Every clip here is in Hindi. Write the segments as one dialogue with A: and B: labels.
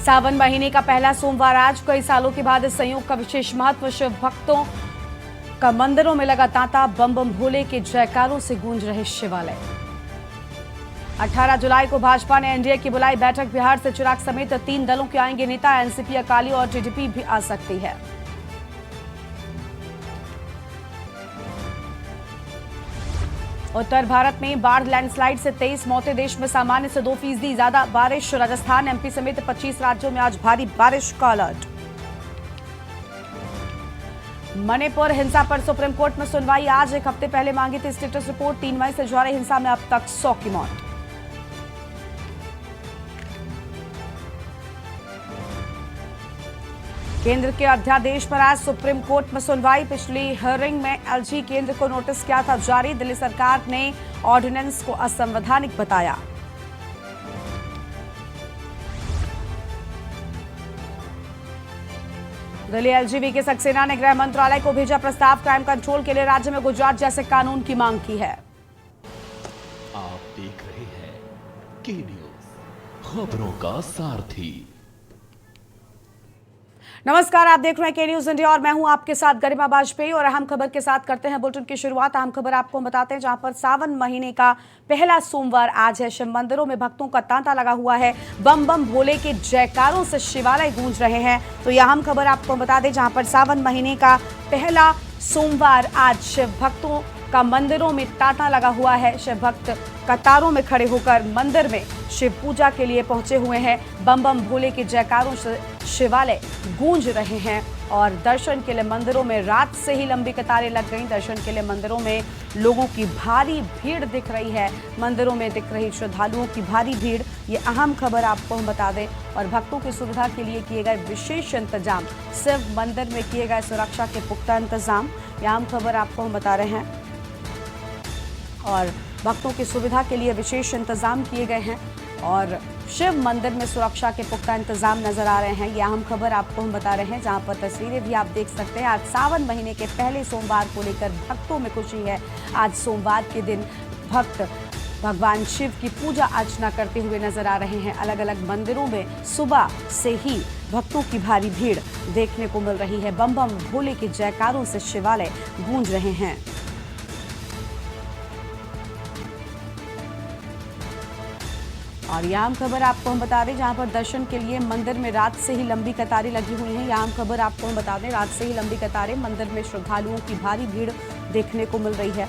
A: सावन महीने का पहला सोमवार आज कई सालों के बाद इस संयोग का विशेष महत्व। शिव भक्तों का मंदिरों में लगा तांता, बम बम भोले के जयकारों से गूंज रहे शिवालय। 18 जुलाई को भाजपा ने एनडीए की बुलाई बैठक। बिहार से चिराग समेत 3 दलों के आएंगे नेता। एनसीपी, अकाली और टीडीपी भी आ सकती है। उत्तर भारत में बाढ़, लैंडस्लाइड से 23 मौतें। देश में सामान्य से 2% ज्यादा बारिश। राजस्थान, एमपी समेत 25 राज्यों में आज भारी बारिश का अलर्ट। मणिपुर हिंसा पर सुप्रीम कोर्ट में सुनवाई आज। एक हफ्ते पहले मांगी थी स्टेटस रिपोर्ट। 3 मई से जारी हिंसा में अब तक 100 की मौत। केंद्र के अध्यादेश पर आज सुप्रीम कोर्ट में सुनवाई। पिछली हियरिंग में एलजी केंद्र को नोटिस किया था जारी। दिल्ली सरकार ने ऑर्डिनेंस को असंवैधानिक बताया। दिल्ली एलजीबी के सक्सेना ने गृह मंत्रालय को भेजा प्रस्ताव। क्राइम कंट्रोल के लिए राज्य में गुजरात जैसे कानून की मांग की है।
B: आप देख रहे हैं के न्यूज, खबरों का सारथी।
A: नमस्कार, आप देख रहे हैं के न्यूज इंडिया और मैं हूं आपके साथ गरिमा वाजपेयी। और अहम खबर के साथ करते हैं बुलेटिन की शुरुआत। अहम खबर आपको बताते हैं, जहां पर सावन महीने का पहला सोमवार आज है। शिव मंदिरों में भक्तों का तांता लगा हुआ है। बम बम भोले के जयकारों से शिवालय गूंज रहे हैं। तो यह अहम खबर आपको बता दें, जहां पर सावन महीने का पहला सोमवार आज शिव भक्तों का मंदिरों में तांता लगा हुआ है। शिव भक्त कतारों में खड़े होकर मंदिर में शिव पूजा के लिए पहुंचे हुए हैं। बम बम भोले के जयकारों से शिवालय गूंज रहे हैं। और दर्शन के लिए मंदिरों में रात से ही लंबी कतारें लग गई। दर्शन के लिए मंदिरों में लोगों की भारी भीड़ दिख रही है। मंदिरों में दिख रही श्रद्धालुओं की भारी भीड़, ये अहम खबर आपको हम बता दें। और भक्तों की सुविधा के लिए किए गए विशेष इंतजाम, शिव मंदिर में किए गए सुरक्षा के पुख्ता इंतजाम, यह अहम खबर आपको हम बता रहे हैं। और भक्तों की सुविधा के लिए विशेष इंतजाम किए गए हैं और शिव मंदिर में सुरक्षा के पुख्ता इंतजाम नजर आ रहे हैं। यह अहम खबर आपको हम बता रहे हैं, जहां पर तस्वीरें भी आप देख सकते हैं। आज सावन महीने के पहले सोमवार को लेकर भक्तों में खुशी है। आज सोमवार के दिन भक्त भगवान शिव की पूजा अर्चना करते हुए नजर आ रहे हैं। अलग अलग मंदिरों में सुबह से ही भक्तों की भारी भीड़ देखने को मिल रही है। बम बम भोले के जयकारों से शिवालय गूंज रहे हैं। और यह आम खबर आपको हम बता दें, जहां पर दर्शन के लिए मंदिर में रात से ही लंबी कतारें लगी हुई हैं। यह आम खबर आपको हम बता दें, रात से ही लंबी कतारें, मंदिर में श्रद्धालुओं की भारी भीड़ देखने को मिल रही है।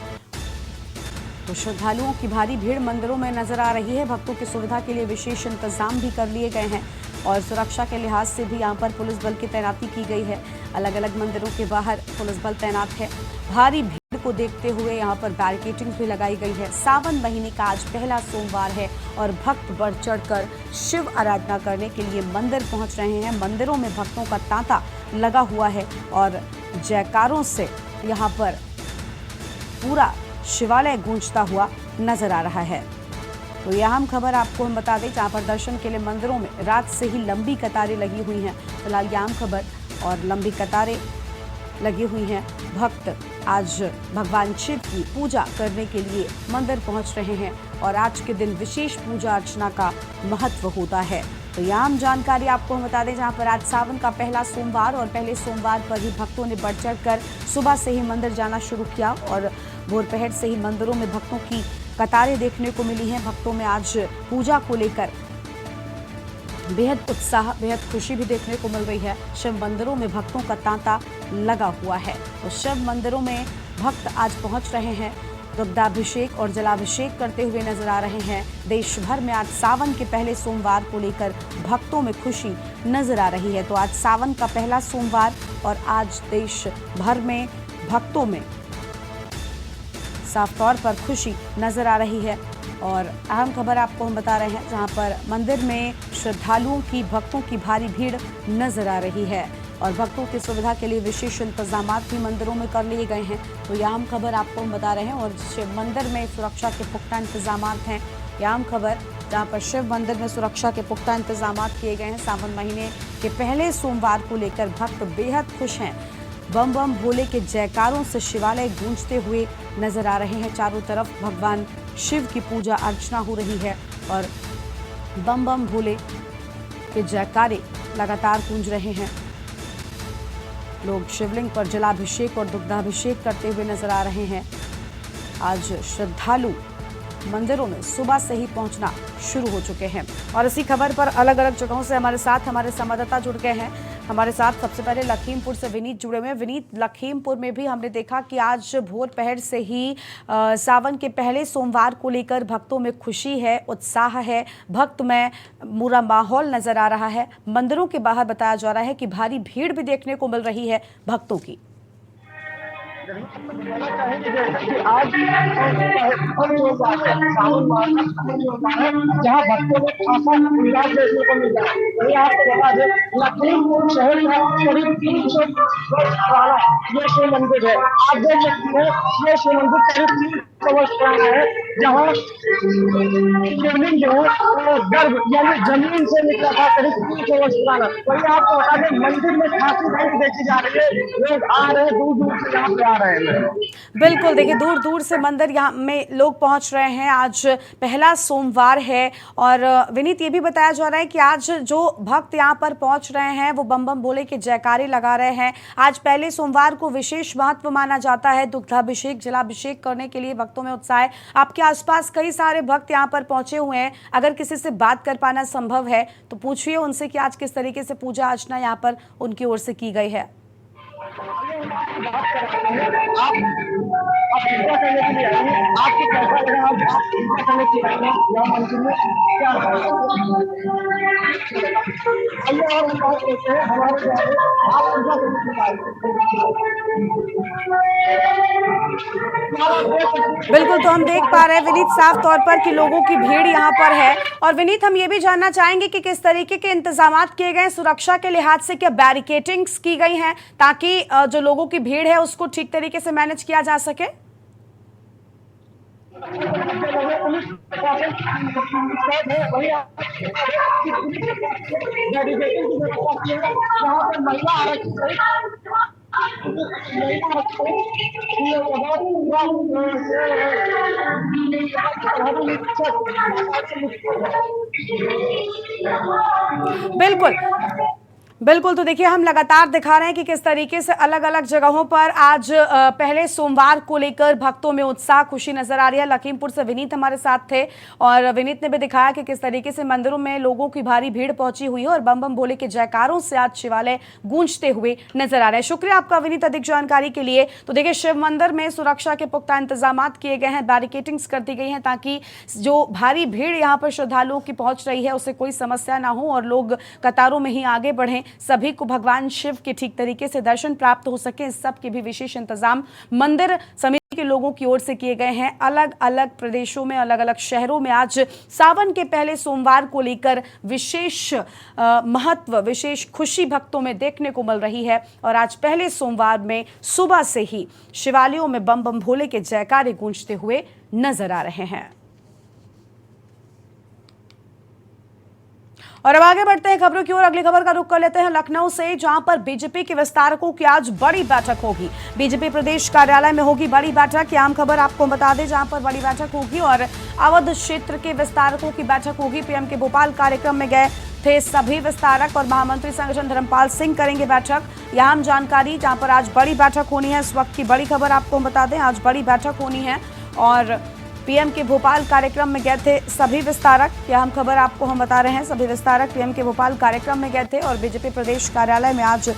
A: तो श्रद्धालुओं की भारी भीड़ मंदिरों में नजर आ रही है। भक्तों की सुविधा के लिए विशेष इंतजाम भी कर लिए गए हैं और सुरक्षा के लिहाज से भी यहाँ पर पुलिस बल की तैनाती की गई है। अलग अलग मंदिरों के बाहर पुलिस बल तैनात है। भारी भीड़ को देखते हुए यहाँ पर बैरिकेडिंग भी लगाई गई है। सावन महीने का आज पहला सोमवार है और भक्त बढ़ चढ़कर शिव आराधना करने के लिए मंदिर पहुंच रहे हैं। मंदिरों में भक्तों का तांता लगा हुआ है और जयकारों से यहाँ पर पूरा शिवालय गूंजता हुआ नजर आ रहा है। तो यह अहम खबर आपको हम बता दें, जहाँ पर दर्शन के लिए मंदिरों में रात से ही लंबी कतारें लगी हुई हैं। फिलहाल यह अहम खबर और लंबी कतारें लगी हुई हैं। भक्त आज भगवान शिव की पूजा करने के लिए मंदिर पहुंच रहे हैं और आज के दिन विशेष पूजा अर्चना का महत्व होता है। तो यह आम जानकारी आपको हम बता दें, जहां पर आज सावन का पहला सोमवार और पहले सोमवार पर ही भक्तों ने बढ़ चढ़कर सुबह से ही मंदिर जाना शुरू किया और दोपहर से ही मंदिरों में भक्तों की कतारें देखने को मिली हैं। भक्तों में आज पूजा को लेकर बेहद उत्साह, बेहद खुशी भी देखने को मिल रही है। शिव मंदिरों में भक्तों का तांता लगा हुआ है। तो शिव मंदिरों में भक्त आज पहुंच रहे हैं, दुग्धाभिषेक और जलाभिषेक करते हुए नजर आ रहे हैं। देश भर में आज सावन के पहले सोमवार को लेकर भक्तों में खुशी नजर आ रही है। तो आज सावन का पहला सोमवार और आज देश भर में भक्तों में साफ तौर पर खुशी नजर आ रही है। और अहम खबर आपको हम बता रहे हैं, जहां पर मंदिर में श्रद्धालुओं की, भक्तों की भारी भीड़ नजर आ रही है और भक्तों की सुविधा के लिए विशेष इंतजाम भी मंदिरों में कर लिए गए हैं। तो यह अहम खबर आपको हम बता रहे हैं। और शिव मंदिर में सुरक्षा के पुख्ता इंतजाम हैं। यह अहम खबर, जहां पर शिव मंदिर में सुरक्षा के पुख्ता इंतजाम किए गए हैं। सावन महीने के पहले सोमवार को लेकर भक्त बेहद खुश हैं। बम बम भोले के जयकारों से शिवालय गूंजते हुए नजर आ रहे हैं। चारों तरफ भगवान शिव की पूजा अर्चना हो रही है और बम बम भोले के जयकारे लगातार गूंज रहे हैं। लोग शिवलिंग पर जलाभिषेक और दुग्धाभिषेक करते हुए नजर आ रहे हैं। आज श्रद्धालु मंदिरों में सुबह से ही पहुंचना शुरू हो चुके हैं। और इसी खबर पर अलग अलग जगहों से हमारे संवाददाता जुड़ गए हैं। हमारे साथ सबसे पहले लखीमपुर से विनीत जुड़े हुए हैं। विनीत, लखीमपुर में भी हमने देखा कि आज भोर पहर से ही सावन के पहले सोमवार को लेकर भक्तों में खुशी है, उत्साह है, भक्त में पूरा माहौल नजर आ रहा है। मंदिरों के बाहर बताया जा रहा है कि भारी भीड़ भी देखने को मिल रही है भक्तों की।
C: आज जहाँ भक्तों में खासा उल्लास देखने को मिल रहा है। वही आपको बता दें, लखीमपुर शहर का करीब 300 वर्ष पुराना ये शिव मंदिर है। आप देख सकते हैं, ये शिव मंदिर करीब 300 वर्ष पुराना है, जहाँ शिवलिंग जो है गर्भ यानी जमीन से निकला था, करीब 300 वर्ष पुराना। वही आपको बता दें, मंदिर में खासी भीड़ देखी जा रही है। लोग आ रहे हैं, दूर दूर से यहाँ पे आ रहे हैं।
A: बिल्कुल, देखिए दूर दूर से मंदिर यहाँ में लोग पहुंच रहे हैं। आज पहला सोमवार है और विनीत, ये भी बताया जा रहा है कि आज जो भक्त यहाँ पर पहुंच रहे हैं वो बम बम भोले के जयकारे लगा रहे हैं। आज पहले सोमवार को विशेष महत्व माना जाता है। दुग्धाभिषेक जलाभिषेक करने के लिए भक्तों में उत्साह है। आपके आसपास कई सारे भक्त यहाँ पर पहुंचे हुए हैं। अगर किसी से बात कर पाना संभव है तो पूछिए उनसे कि आज किस तरीके से पूजा अर्चना यहाँ पर उनकी ओर से की गई है।
C: बात कर रहे हैं आप पूजा करने के लिए आए हैं। आपको कैसा लगा? आप पूजा करने के लिए आए हैं यहाँ मंदिर में, क्या आइए और हम बात करते हैं हमारे द्वारा आप पूजा करने के लिए आए हैं।
A: बिल्कुल, तो हम देख पा रहे हैं विनीत साफ तौर पर कि लोगों की भीड़ यहाँ पर है। और विनीत, हम ये भी जानना चाहेंगे कि किस तरीके के इंतजामात किए गए सुरक्षा के लिहाज से, क्या बैरिकेटिंग्स की गई हैं ताकि जो लोगों की भीड़ है उसको ठीक तरीके से मैनेज किया जा सके? बिल्कुल बिल्कुल, तो देखिए हम लगातार दिखा रहे हैं कि किस तरीके से अलग अलग जगहों पर आज पहले सोमवार को लेकर भक्तों में उत्साह, खुशी नजर आ रही है। लखीमपुर से विनीत हमारे साथ थे और विनीत ने भी दिखाया कि किस तरीके से मंदिरों में लोगों की भारी भीड़ पहुंची हुई है और बम बम भोले के जयकारों से आज शिवालय गूंजते हुए नजर आ रहे हैं। शुक्रिया आपका विनीत, अधिक जानकारी के लिए। तो देखिए शिव मंदिर में सुरक्षा के पुख्ता इंतजाम किए गए हैं, बैरिकेटिंग्स कर दी गई हैं ताकि जो भारी भीड़ यहाँ पर श्रद्धालुओं की पहुंच रही है उसे कोई समस्या ना हो और लोग कतारों में ही आगे बढ़ें, सभी को भगवान शिव के ठीक तरीके से दर्शन प्राप्त हो सके। इस सब के भी विशेष इंतजाम मंदिर समिति के लोगों की ओर से किए गए हैं। अलग अलग प्रदेशों में, अलग अलग शहरों में आज सावन के पहले सोमवार को लेकर विशेष महत्व, विशेष खुशी भक्तों में देखने को मिल रही है। और आज पहले सोमवार में सुबह से ही शिवालयों में बम बम भोले के जयकारे गूंजते हुए नजर आ रहे हैं। और अब आगे बढ़ते हैं खबरों की ओर। अगली खबर का रुख कर लेते हैं लखनऊ से, जहां पर बीजेपी के विस्तारकों की आज बड़ी बैठक होगी। बीजेपी प्रदेश कार्यालय में होगी बड़ी बैठक। अहम खबर आपको बता दें, जहां पर बड़ी बैठक होगी और अवध क्षेत्र के विस्तारकों की बैठक होगी। पीएम के भोपाल कार्यक्रम में गए थे सभी विस्तारक और महामंत्री संगठन धर्मपाल सिंह करेंगे बैठक। यह अहम जानकारी, जहां पर आज बड़ी बैठक होनी है। इस वक्त की बड़ी खबर आपको बता दें, आज बड़ी बैठक होनी है और पीएम के भोपाल कार्यक्रम में गए थे सभी विस्तारक। यह हम खबर आपको हम बता रहे हैं, सभी विस्तारक पीएम के भोपाल कार्यक्रम में गए थे और बीजेपी प्रदेश कार्यालय में आज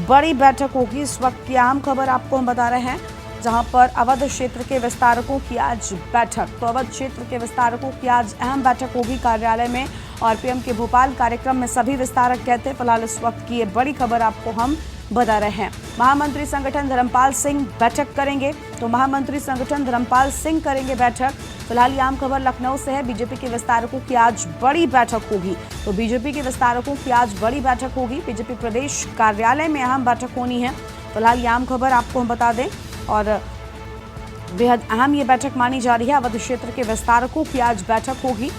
A: बड़ी बैठक होगी। इस वक्त की अहम खबर आपको हम बता रहे हैं, जहां पर अवध क्षेत्र के विस्तारकों की आज बैठक। तो अवध क्षेत्र के विस्तारकों की आज अहम बैठक होगी कार्यालय में और पीएम के भोपाल कार्यक्रम में सभी विस्तारक गए थे। फिलहाल इस वक्त की ये बड़ी खबर आपको हम बता रहे हैं। महामंत्री संगठन धर्मपाल सिंह बैठक करेंगे, तो महामंत्री संगठन धर्मपाल सिंह करेंगे बैठक। फिलहाल ये आम खबर लखनऊ से है। बीजेपी के विस्तारकों की आज बड़ी बैठक होगी, तो बीजेपी के विस्तारकों की आज बड़ी बैठक होगी। बीजेपी प्रदेश कार्यालय में अहम बैठक होनी है। फिलहाल ये आम खबर आपको हम बता दें और बेहद अहम ये बैठक मानी जा रही है। अवध क्षेत्र के विस्तारकों की आज बैठक होगी,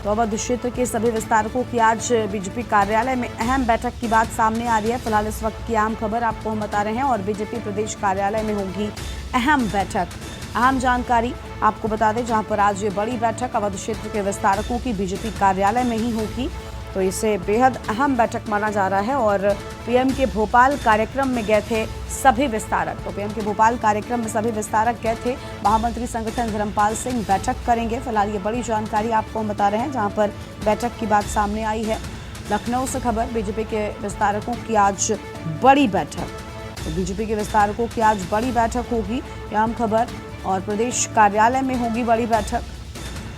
A: तो अवध क्षेत्र के सभी विस्तारकों की आज बीजेपी कार्यालय में अहम बैठक की बात सामने आ रही है। फिलहाल इस वक्त की अहम खबर आपको हम बता रहे हैं और बीजेपी प्रदेश कार्यालय में होगी अहम बैठक। अहम जानकारी आपको बता दें, जहां पर आज ये बड़ी बैठक अवध क्षेत्र के विस्तारकों की बीजेपी कार्यालय में ही होगी तो इसे बेहद अहम बैठक माना जा रहा है। और पीएम के भोपाल कार्यक्रम में गए थे सभी विस्तारक। तो पीएम के भोपाल कार्यक्रम में सभी विस्तारक गए थे। महामंत्री संगठन धर्मपाल सिंह बैठक करेंगे। फिलहाल ये बड़ी जानकारी आपको हम बता रहे हैं, जहां पर बैठक की बात सामने आई है। लखनऊ से खबर, बीजेपी के विस्तारकों की आज बड़ी बैठक। तो बीजेपी के विस्तारकों की आज बड़ी बैठक होगी, यह अहम खबर। और प्रदेश कार्यालय में होगी बड़ी बैठक।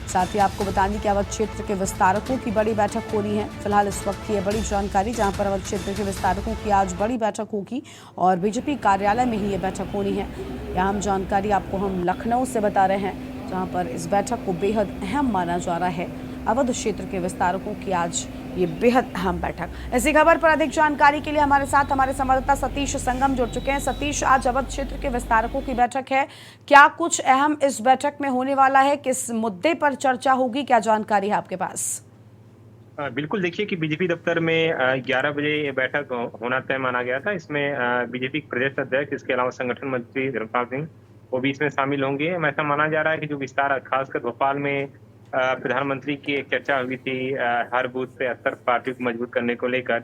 A: साथ ही आपको बता दें कि अवध क्षेत्र के विस्तारकों की बड़ी बैठक होनी है। फिलहाल इस वक्त की यह बड़ी जानकारी, जहां पर अवध क्षेत्र के विस्तारकों की आज बड़ी बैठक होगी और बीजेपी कार्यालय में ही ये बैठक होनी है। यह अहम जानकारी आपको हम लखनऊ से बता रहे हैं, जहां पर इस बैठक को बेहद अहम माना जा रहा है। अवध क्षेत्र के विस्तारकों की आज ये बेहद अहम बैठक। इसी खबर पर अधिक जानकारी के लिए हमारे साथ हमारे संवाददाता सतीश संगम जुड़ चुके हैं। सतीश, आज अवध क्षेत्र के विस्तारकों की बैठक है, क्या कुछ अहम इस बैठक में होने वाला है? किस मुद्दे पर चर्चा होगी, क्या जानकारी है आपके पास?
D: बिल्कुल, देखिए कि बीजेपी दफ्तर में 11 बजे ये बैठक होना तय माना गया था। इसमें बीजेपी के प्रदेश अध्यक्ष, इसके अलावा संगठन मंत्री धर्मपाल सिंह वो भी इसमें शामिल होंगे। ऐसा माना जा रहा है कि जो विस्तार खासकर भोपाल में प्रधानमंत्री की एक चर्चा हुई थी हर बूथ पे स्तर पार्टी को मजबूत करने को लेकर,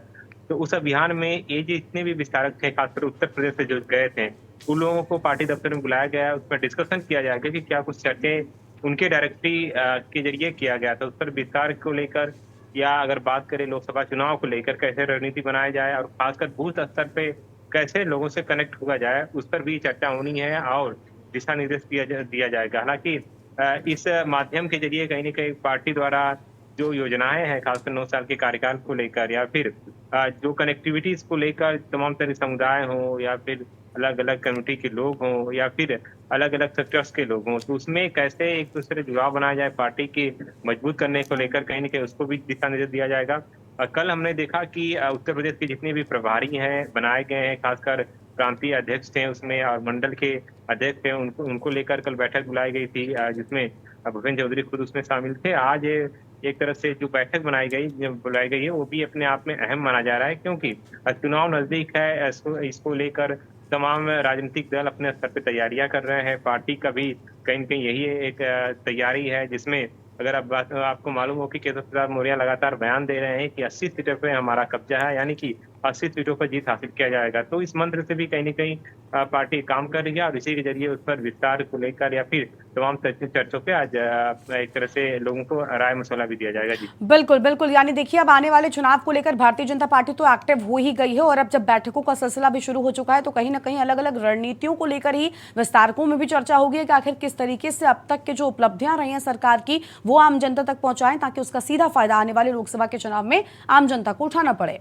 D: तो उस अभियान में ये जितने भी विस्तारक थे खासकर उत्तर प्रदेश से जो गए थे, उन लोगों को पार्टी दफ्तर में बुलाया गया। उसमें डिस्कशन किया जाएगा कि क्या कुछ चर्चाएं उनके डायरेक्टरी के जरिए किया गया था, उस पर विस्तार को लेकर, या अगर बात करें लोकसभा चुनाव को लेकर कैसे रणनीति बनाया जाए और खासकर बूथ स्तर पे कैसे लोगों से कनेक्ट हुआ जाए, उस पर भी चर्चा होनी है और दिशा निर्देश दिया जाएगा। हालांकि इस माध्यम के जरिए कहीं न कहीं पार्टी द्वारा जो योजनाएं हैं खासकर 9 साल के कार्यकाल को लेकर, या फिर जो कनेक्टिविटीज को लेकर तमाम तरह समुदाय हों या फिर अलग अलग कम्युनिटी के लोग हों या फिर अलग अलग सेक्टर्स के लोग हों, तो उसमें कैसे एक दूसरे से जुड़ाव बनाया जाए पार्टी के मजबूत करने को लेकर कहीं न कहीं उसको भी दिशा निर्देश दिया जाएगा। कल हमने देखा कि उत्तर प्रदेश के जितने भी प्रभारी हैं बनाए गए हैं, खासकर प्रांतीय अध्यक्ष थे उसमें और मंडल के अध्यक्ष थे, उनको लेकर कल बैठक बुलाई गई थी, जिसमें भूपेंद्र चौधरी खुद उसमें शामिल थे। आज एक तरह से जो बैठक बुलाई गई है वो भी अपने आप में अहम माना जा रहा है, क्योंकि चुनाव नजदीक है। इसको लेकर तमाम राजनीतिक दल अपने स्तर पे तैयारियां कर रहे हैं। पार्टी का भी कहीं न कहीं यही एक तैयारी है, जिसमें अगर आपको मालूम हो कि केशव प्रसाद मौर्य लगातार बयान दे रहे हैं कि 80 सीटों पे हमारा कब्जा है, यानी कि 80 सीटों पर जीत हासिल किया जाएगा। तो इस मंत्र से भी कहीं न कहीं पार्टी काम कर रही है और इसी के जरिए उस पर विस्तार को लेकर या फिर तमाम चर्चों पे आज एक तरह से लोगों को राय मसौला भी दिया जाएगा। जी
A: बिल्कुल बिल्कुल, यानी देखिए अब आने वाले चुनाव को लेकर भारतीय जनता पार्टी तो एक्टिव हो ही गई है और अब जब बैठकों का सिलसिला भी शुरू हो चुका है तो कहीं ना कहीं अलग अलग रणनीतियों को लेकर ही विस्तारकों में भी चर्चा होगी कि आखिर किस तरीके से अब तक के जो उपलब्धियां रही हैं सरकार की वो आम जनता तक पहुंचाएं, ताकि उसका सीधा फायदा आने वाले लोकसभा के चुनाव में आम जनता को उठाना पड़े।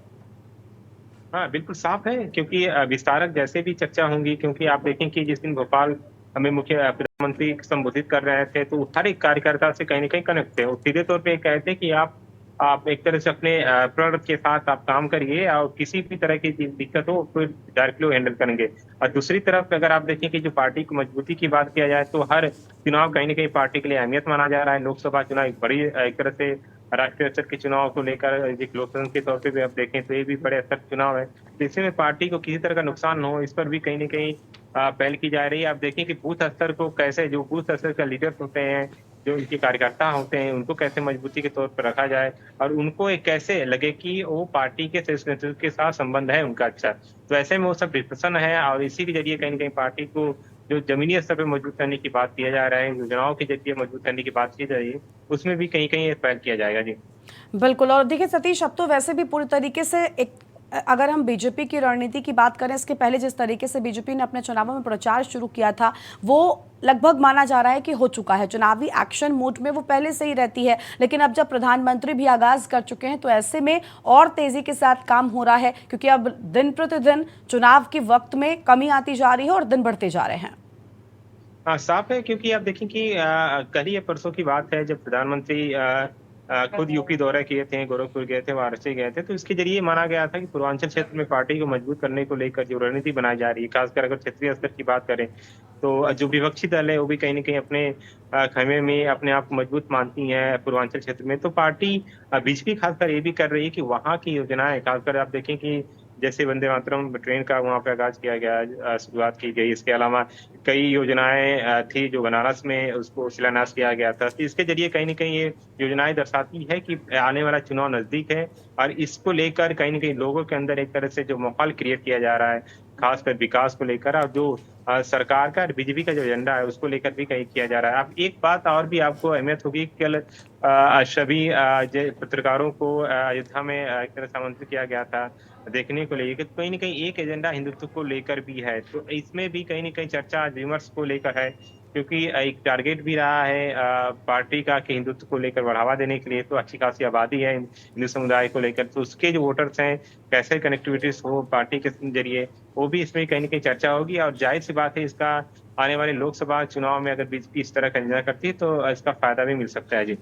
D: हाँ, बिल्कुल साफ है, क्योंकि विस्तारक जैसे भी चर्चा होंगी, क्योंकि आप देखें कि जिस दिन भोपाल हमें मुख्य प्रधानमंत्री संबोधित कर रहे थे तो हर एक कार्यकर्ता से कहीं न कहीं कनेक्ट थे। वो सीधे तौर पे कहते कि आप एक तरह से अपने प्रोडक्ट के साथ आप काम करिए और किसी भी तरह की दिक्कत हो उसको डायरेक्टली हैंडल करेंगे। और दूसरी तरफ अगर आप देखें कि जो पार्टी की मजबूती की बात किया जाए तो हर चुनाव कहीं न कहीं पार्टी के लिए अहमियत माना जा रहा है। लोकसभा चुनाव एक बड़ी एक तरह से राष्ट्रीय स्तर के चुनाव को लेकर एक लोकतंत्र के तौर पे भी आप देखें तो ये भी बड़े स्तर चुनाव है। तो इसमें में पार्टी को किसी तरह का नुकसान न हो, इस पर भी कहीं न कहीं पहल की जा रही है। आप देखें कि बूथ स्तर को कैसे, जो बूथ स्तर का लीडर्स होते हैं, जो उनके कार्यकर्ता होते हैं, उनको कैसे मजबूती के तौर पर रखा जाए और उनको एक कैसे लगे कि वो पार्टी के नेतृत्व के साथ संबंध है उनका अच्छा। तो ऐसे में वो सब डिस्कशन है और इसी के जरिए कहीं न कहीं पार्टी को जो जमीनी स्तर पे मजबूत करने की बात किया जा रहा है, योजनाओं के जरिए मजबूत करने की बात की जा रही है, उसमें भी कहीं पहल किया जाएगा। जी
A: बिल्कुल। और देखिए सतीश, अब तो वैसे भी पूरी तरीके से एक अगर हम बीजेपी की रणनीति की बात करें, इसके पहले जिस तरीके से बीजेपी ने अपने चुनावों में प्रचार शुरू किया था वो लगभग माना जा रहा है कि हो चुका है। चुनावी एक्शन मोड में वो पहले से ही रहती है, लेकिन अब जब प्रधानमंत्री भी आगाज कर चुके हैं तो ऐसे में और तेजी के साथ काम हो रहा है, क्योंकि अब दिन प्रतिदिन चुनाव के वक्त में कमी आती जा रही है और दिन बढ़ते जा रहे हैं।
D: हाँ, साफ है, क्योंकि आप देखें कि कल ही या परसों की बात है जब प्रधानमंत्री खुद यूपी दौरा किए थे, गोरखपुर गए थे, वाराणसी गए थे, तो इसके जरिए माना गया था कि पूर्वांचल क्षेत्र में पार्टी को मजबूत करने को लेकर जो रणनीति बनाई जा रही है, खासकर अगर क्षेत्रीय स्तर की बात करें तो जो विपक्षी दल है वो भी कहीं न कहीं अपने खेमे में अपने आप को मजबूत मानती हैं पूर्वांचल क्षेत्र में। तो पार्टी बीजेपी खासकर ये भी कर रही है कि वहाँ की योजनाएं, खासकर आप देखें कि जैसे वंदे मातरम ट्रेन का वहाँ पे आगाज किया गया, शुरुआत की गई। इसके अलावा कई योजनाएं थी जो बनारस में उसको शिलान्यास किया गया था। तो इसके जरिए कहीं न कहीं ये योजनाएं दर्शाती है कि आने वाला चुनाव नजदीक है और इसको लेकर कहीं न कहीं लोगों के अंदर एक तरह से जो माहौल क्रिएट किया जा रहा है, खासकर विकास को लेकर और जो सरकार का और बीजेपी का जो एजेंडा है उसको लेकर भी कहीं किया जा रहा है। अब एक बात और भी आपको अहमियत होगी, कल सभी पत्रकारों को अयोध्या में एक तरह से आमंत्रित किया गया था देखने को लेकर, कहीं न कहीं एक एजेंडा हिंदुत्व को लेकर भी है। तो इसमें भी कहीं न कहीं चर्चा विमर्श को लेकर है, क्योंकि एक टारगेट भी रहा है पार्टी का कि हिंदुत्व को लेकर बढ़ावा देने के लिए तो अच्छी खासी आबादी है हिंदू समुदाय को लेकर, तो उसके जो वोटर्स हैं कैसे कनेक्टिविटीज हो पार्टी के जरिए, वो भी इसमें कहीं न कहीं चर्चा होगी। और जाहिर सी बात है इसका आने वाले लोकसभा चुनाव में अगर बीजेपी इस तरह का इंतजार करती है तो इसका फायदा भी मिल सकता है। जी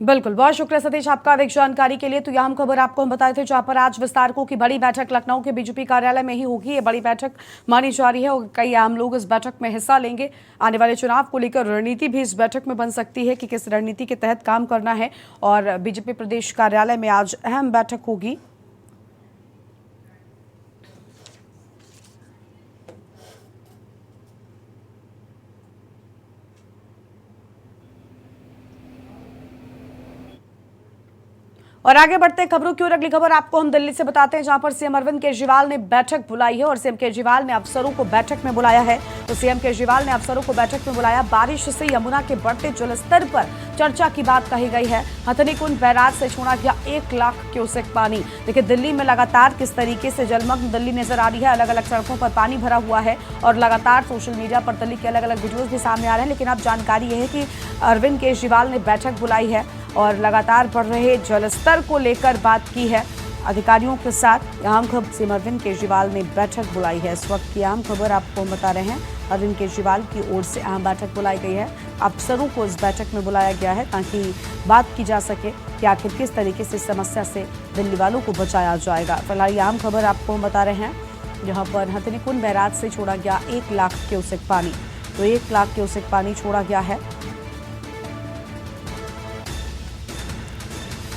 A: बिल्कुल, बहुत शुक्रिया सतीश आपका अधिक जानकारी के लिए। तो यह खबर आपको हम बताए थे, जहां पर आज विस्तारकों की बड़ी बैठक लखनऊ के बीजेपी कार्यालय में ही होगी। ये बड़ी बैठक मानी जा रही है और कई आम लोग इस बैठक में हिस्सा लेंगे। आने वाले चुनाव को लेकर रणनीति भी इस बैठक में बन सकती है कि किस रणनीति के तहत काम करना है। और बीजेपी प्रदेश कार्यालय में आज अहम बैठक होगी। और आगे बढ़ते हैं खबरों की ओर। अगली खबर आपको हम दिल्ली से बताते हैं, जहां पर सीएम अरविंद केजरीवाल ने बैठक बुलाई है और सीएम केजरीवाल ने अफसरों को बैठक में बुलाया है। तो सीएम केजरीवाल ने अफसरों को बैठक में बुलाया। बारिश से यमुना के बढ़ते जलस्तर पर चर्चा की बात कही गई है। हथनीकुंड बैराज से छोड़ा गया 1 लाख क्यूसेक पानी। देखिए दिल्ली में लगातार किस तरीके से जलमग्न दिल्ली नजर आ रही है। अलग अलग सड़कों पर पानी भरा हुआ है और लगातार सोशल मीडिया पर दिल्ली के अलग अलग वीडियोज भी सामने आ रहे हैं। लेकिन अब जानकारी यह है कि अरविंद केजरीवाल ने बैठक बुलाई है और लगातार बढ़ रहे जलस्तर को लेकर बात की है अधिकारियों के साथ। अहम खबर सीएम अरविंद केजरीवाल ने बैठक बुलाई है। इस वक्त की अहम खबर आपको हम बता रहे हैं, अरविंद केजरीवाल की ओर से अहम बैठक बुलाई गई है। अफसरों को इस बैठक में बुलाया गया है ताकि बात की जा सके कि आखिर किस तरीके से समस्या से दिल्ली वालों को बचाया जाएगा। फिलहाल ये अहम खबर आपको हम बता रहे हैं, जहाँ पर हथनीकुंड बैराज से छोड़ा गया 1 लाख क्यूसेक पानी। तो 1 लाख क्यूसेक पानी छोड़ा गया है।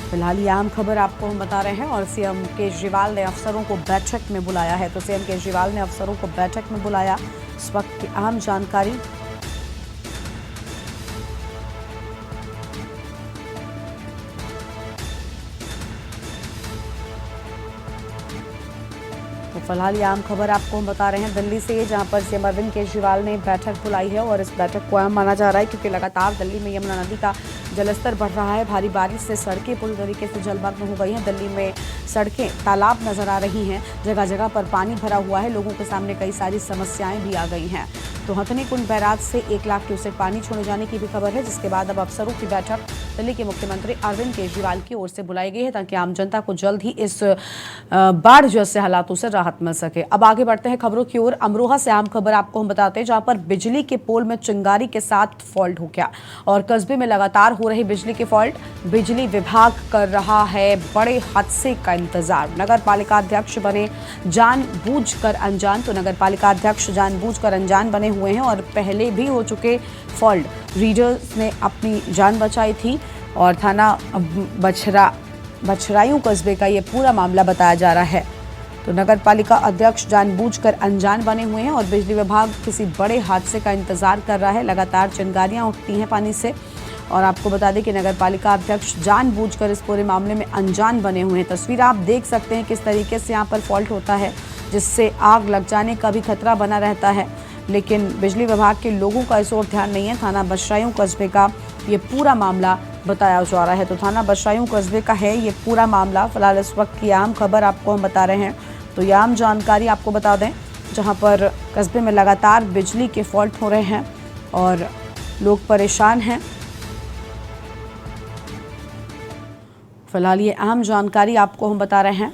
A: फिलहाल ये आम खबर आपको हम बता रहे हैं और सीएम केजरीवाल ने अफसरों को बैठक में बुलाया है। तो सीएम केजरीवाल ने अफसरों को बैठक में बुलाया। इस वक्त की अहम जानकारी। तो फिलहाल ये आम खबर आपको हम बता रहे हैं दिल्ली से, जहां पर सीएम अरविंद केजरीवाल ने बैठक बुलाई है और इस बैठक को अहम माना जा रहा है क्योंकि लगातार दिल्ली में यमुना नदी का जलस्तर बढ़ रहा है। भारी बारिश से सड़कें पूरी तरीके से जलमग्न हो गई हैं। दिल्ली में सड़कें तालाब नजर आ रही हैं, जगह जगह पर पानी भरा हुआ है। लोगों के सामने कई सारी समस्याएं भी आ गई हैं। तो हथनीकुंड बैराज से 1 लाख क्यूसेक पानी छोड़े जाने की भी खबर है, जिसके बाद अब अफसरों की बैठक दिल्ली के मुख्यमंत्री अरविंद केजरीवाल की ओर से बुलाई गई है ताकि आम जनता को जल्द ही इस बाढ़ जैसे हालातों से राहत मिल सके। अब आगे बढ़ते हैं खबरों की ओर। अमरोहा से आम खबर आपको हम बताते हैं, जहां पर बिजली के पोल में चिंगारी के साथ फॉल्ट हो गया और कस्बे में लगातार हो रही बिजली के फॉल्ट। बिजली विभाग कर रहा है बड़े हादसे का इंतजार। नगर पालिका अध्यक्ष बने जानबूझकर अनजान। तो नगर पालिका अध्यक्ष जानबूझकर अनजान बने हुए हैं और पहले भी हो चुके फॉल्ट। रीडर्स ने अपनी जान बचाई थी और थाना बछरायू कस्बे का ये पूरा मामला बताया जा रहा है। तो नगर पालिका अध्यक्ष जानबूझकर अनजान बने हुए हैं और बिजली विभाग किसी बड़े हादसे का इंतजार कर रहा है। लगातार चिंगारियां उठती हैं पानी से और आपको बता दें कि नगर पालिका अध्यक्ष जानबूझकर इस पूरे मामले में अनजान बने हुए हैं। तस्वीर आप देख सकते हैं किस तरीके से यहाँ पर फॉल्ट होता है, जिससे आग लग जाने का भी खतरा बना रहता है। लेकिन बिजली विभाग के लोगों का इस ओर ध्यान नहीं है। थाना बछरायू कस्बे का ये पूरा मामला बताया जा रहा है। तो थाना बछरायू कस्बे का है ये पूरा मामला। फिलहाल इस वक्त की आम खबर आपको हम बता रहे हैं। तो ये आम जानकारी आपको बता दें, जहां पर कस्बे में लगातार बिजली के फॉल्ट हो रहे हैं और लोग परेशान हैं। फिलहाल ये अहम जानकारी आपको हम बता रहे हैं।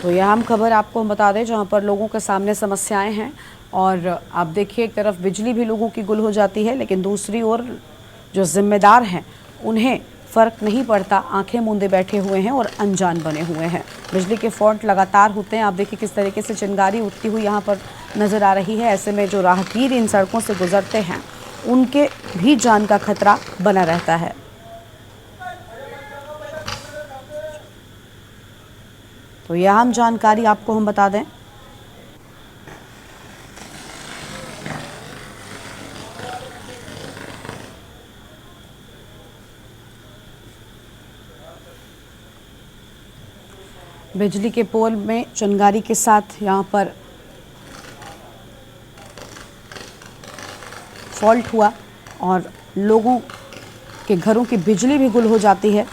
A: तो यह अहम खबर आपको हम बता दें, जहां पर लोगों के सामने समस्याएं हैं और आप देखिए एक तरफ बिजली भी लोगों की गुल हो जाती है, लेकिन दूसरी ओर जो जिम्मेदार हैं उन्हें फ़र्क नहीं पड़ता, आंखें मूंदे बैठे हुए हैं और अनजान बने हुए हैं। बिजली के फॉल्ट लगातार होते हैं। आप देखिए किस तरीके से चिंगारी उठती हुई यहाँ पर नज़र आ रही है। ऐसे में जो राहगीर इन सड़कों से गुजरते हैं उनके भी जान का खतरा बना रहता है। तो यह अहम जानकारी आपको हम बता दें। बिजली के पोल में चिंगारी के साथ यहां पर फॉल्ट हुआ और लोगों के घरों की बिजली भी गुल हो जाती है।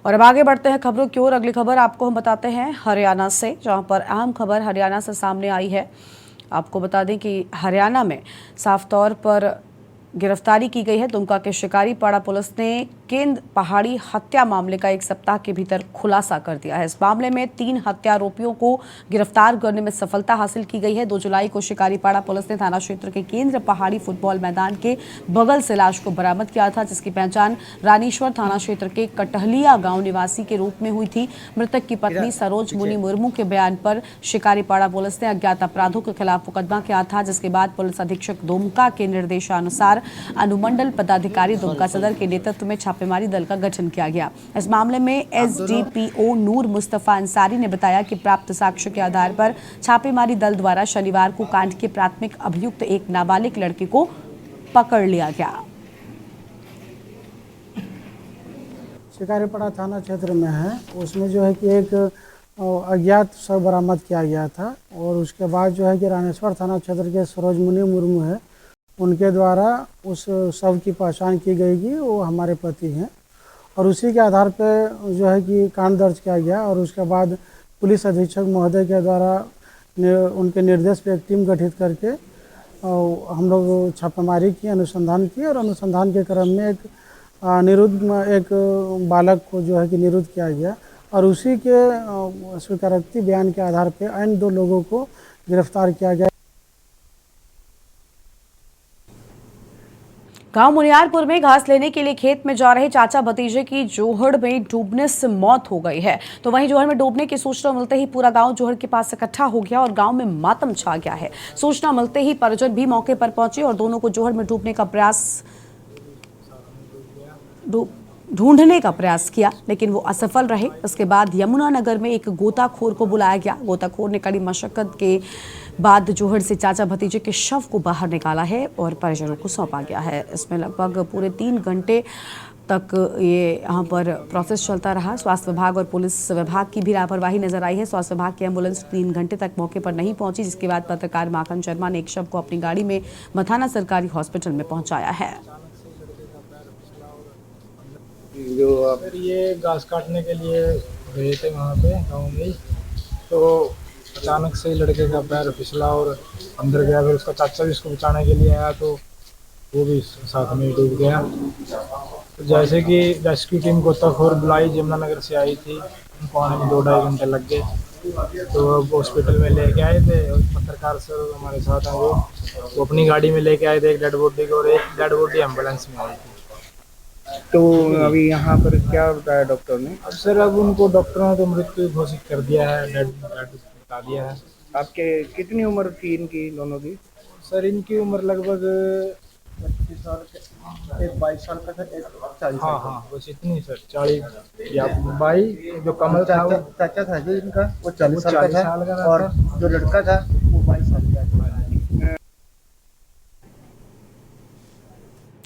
A: और अब आगे बढ़ते हैं खबरों की ओर। अगली खबर आपको हम बताते हैं हरियाणा से, जहां पर अहम खबर हरियाणा से सामने आई है। आपको बता दें कि हरियाणा में साफ तौर पर गिरफ्तारी की गई है। दुमका के शिकारीपाड़ा पुलिस ने केंद्र पहाड़ी हत्या मामले का 1 सप्ताह के भीतर खुलासा कर दिया है। इस मामले में 3 हत्या आरोपियों को गिरफ्तार करने में सफलता हासिल की गई है। 2 जुलाई को शिकारीपाड़ा पुलिस ने थाना क्षेत्र के केंद्र पहाड़ी फुटबॉल मैदान के बगल से लाश को बरामद किया था, जिसकी पहचान रानीश्वर थाना क्षेत्र के कटहलिया गांव निवासी के रूप में हुई थी। मृतक की पत्नी सरोज मुनि मुर्मू के बयान पर शिकारीपाड़ा पुलिस ने अज्ञात अपराधों के खिलाफ मुकदमा किया था, जिसके बाद पुलिस अधीक्षक दुमका के निर्देशानुसार अनुमंडल पदाधिकारी दुमका सदर के नेतृत्व में छापेमारी दल का गठन किया गया। इस मामले में एसडीपीओ नूर मुस्तफा अंसारी ने बताया कि प्राप्त साक्ष्य के आधार पर छापेमारी दल द्वारा शनिवार को कांड के प्राथमिक अभियुक्त एक नाबालिग लड़की को पकड़ लिया गया।
E: शिकारीपाड़ा थाना क्षेत्र में है, उसमें जो है कि एक अज्ञात शव बरामद किया गया था और उसके बाद जो है कि रानेश्वर थाना क्षेत्र के सरोज मुनि मुर्मू है, उनके द्वारा उस शव की पहचान की गई कि वो हमारे पति हैं और उसी के आधार पर जो है कि कांड दर्ज किया गया। और उसके बाद पुलिस अधीक्षक महोदय के द्वारा उनके निर्देश पे एक टीम गठित करके हम लोग छापेमारी की, अनुसंधान की और अनुसंधान के क्रम में एक बालक को जो है कि निरुद्ध किया गया और उसी के स्वीकारोक्ति बयान के आधार पर अन्य 2 लोगों को गिरफ्तार किया गया।
A: गांव मुनियारपुर में घास लेने के लिए खेत में जा रहे चाचा भतीजे की जोहड़ में डूबने से मौत हो गई है। तो वहीं जोहड़ में डूबने की सूचना मिलते ही पूरा गांव जोहड़ के पास इकट्ठा हो गया और गांव में मातम छा गया है। सूचना मिलते ही परिजन भी मौके पर पहुंचे और दोनों को जोहड़ में ढूंढने का प्रयास किया, लेकिन वो असफल रहे। इसके बाद यमुनानगर में एक गोताखोर को बुलाया गया। गोताखोर ने कड़ी मशक्कत के बाद जोहड़ से चाचा भतीजे के शव को बाहर निकाला है और परिजनों को सौंपा गया है। इसमें लगभग पूरे 3 घंटे तक ये यहाँ पर प्रोसेस चलता रहा। स्वास्थ्य विभाग और पुलिस विभाग की भी लापरवाही नजर आई है। स्वास्थ्य विभाग की एम्बुलेंस 3 घंटे तक मौके पर नहीं पहुंची, जिसके बाद पत्रकार माखन शर्मा ने एक शव को अपनी गाड़ी में मथाना सरकारी हॉस्पिटल में पहुंचाया है।
F: ये घास काटने के लिए गए थे वहाँ पे गाँव में, तो अचानक से लड़के का पैर फिसला और अंदर गया। फिर उसका चाचा भी उसको बचाने के लिए आया तो वो भी साथ में डूब गया। तो जैसे कि रेस्क्यू टीम गोताखोर बुलाई यमुनानगर से आई थी, उनको आने में 2-2.5 घंटे लग गए। तो अब हॉस्पिटल में लेके आए थे और पत्रकार सर हमारे साथ हैं, वो अपनी गाड़ी में लेके आए थे एक डेड बॉडी को और एक डेड बॉडी एम्बुलेंस में आई थी।
G: तो अभी यहाँ पर क्या बताया डॉक्टर ने?
F: अब सर अब उनको डॉक्टरों ने तो मृत्यु घोषित कर दिया है, डेड बता दिया है।
G: आपके कितनी उम्र थी इनकी दोनों की?
F: सर इनकी उम्र लगभग
E: 25 साल के, एक 22 साल का था, एक 40 साल का।
F: हाँ बस इतनी सर, 40 या 22। जो कमल था
E: चाचा था जो इनका, वो 40 साल का था और
F: था।
E: जो लड़का था वो 22 साल का था।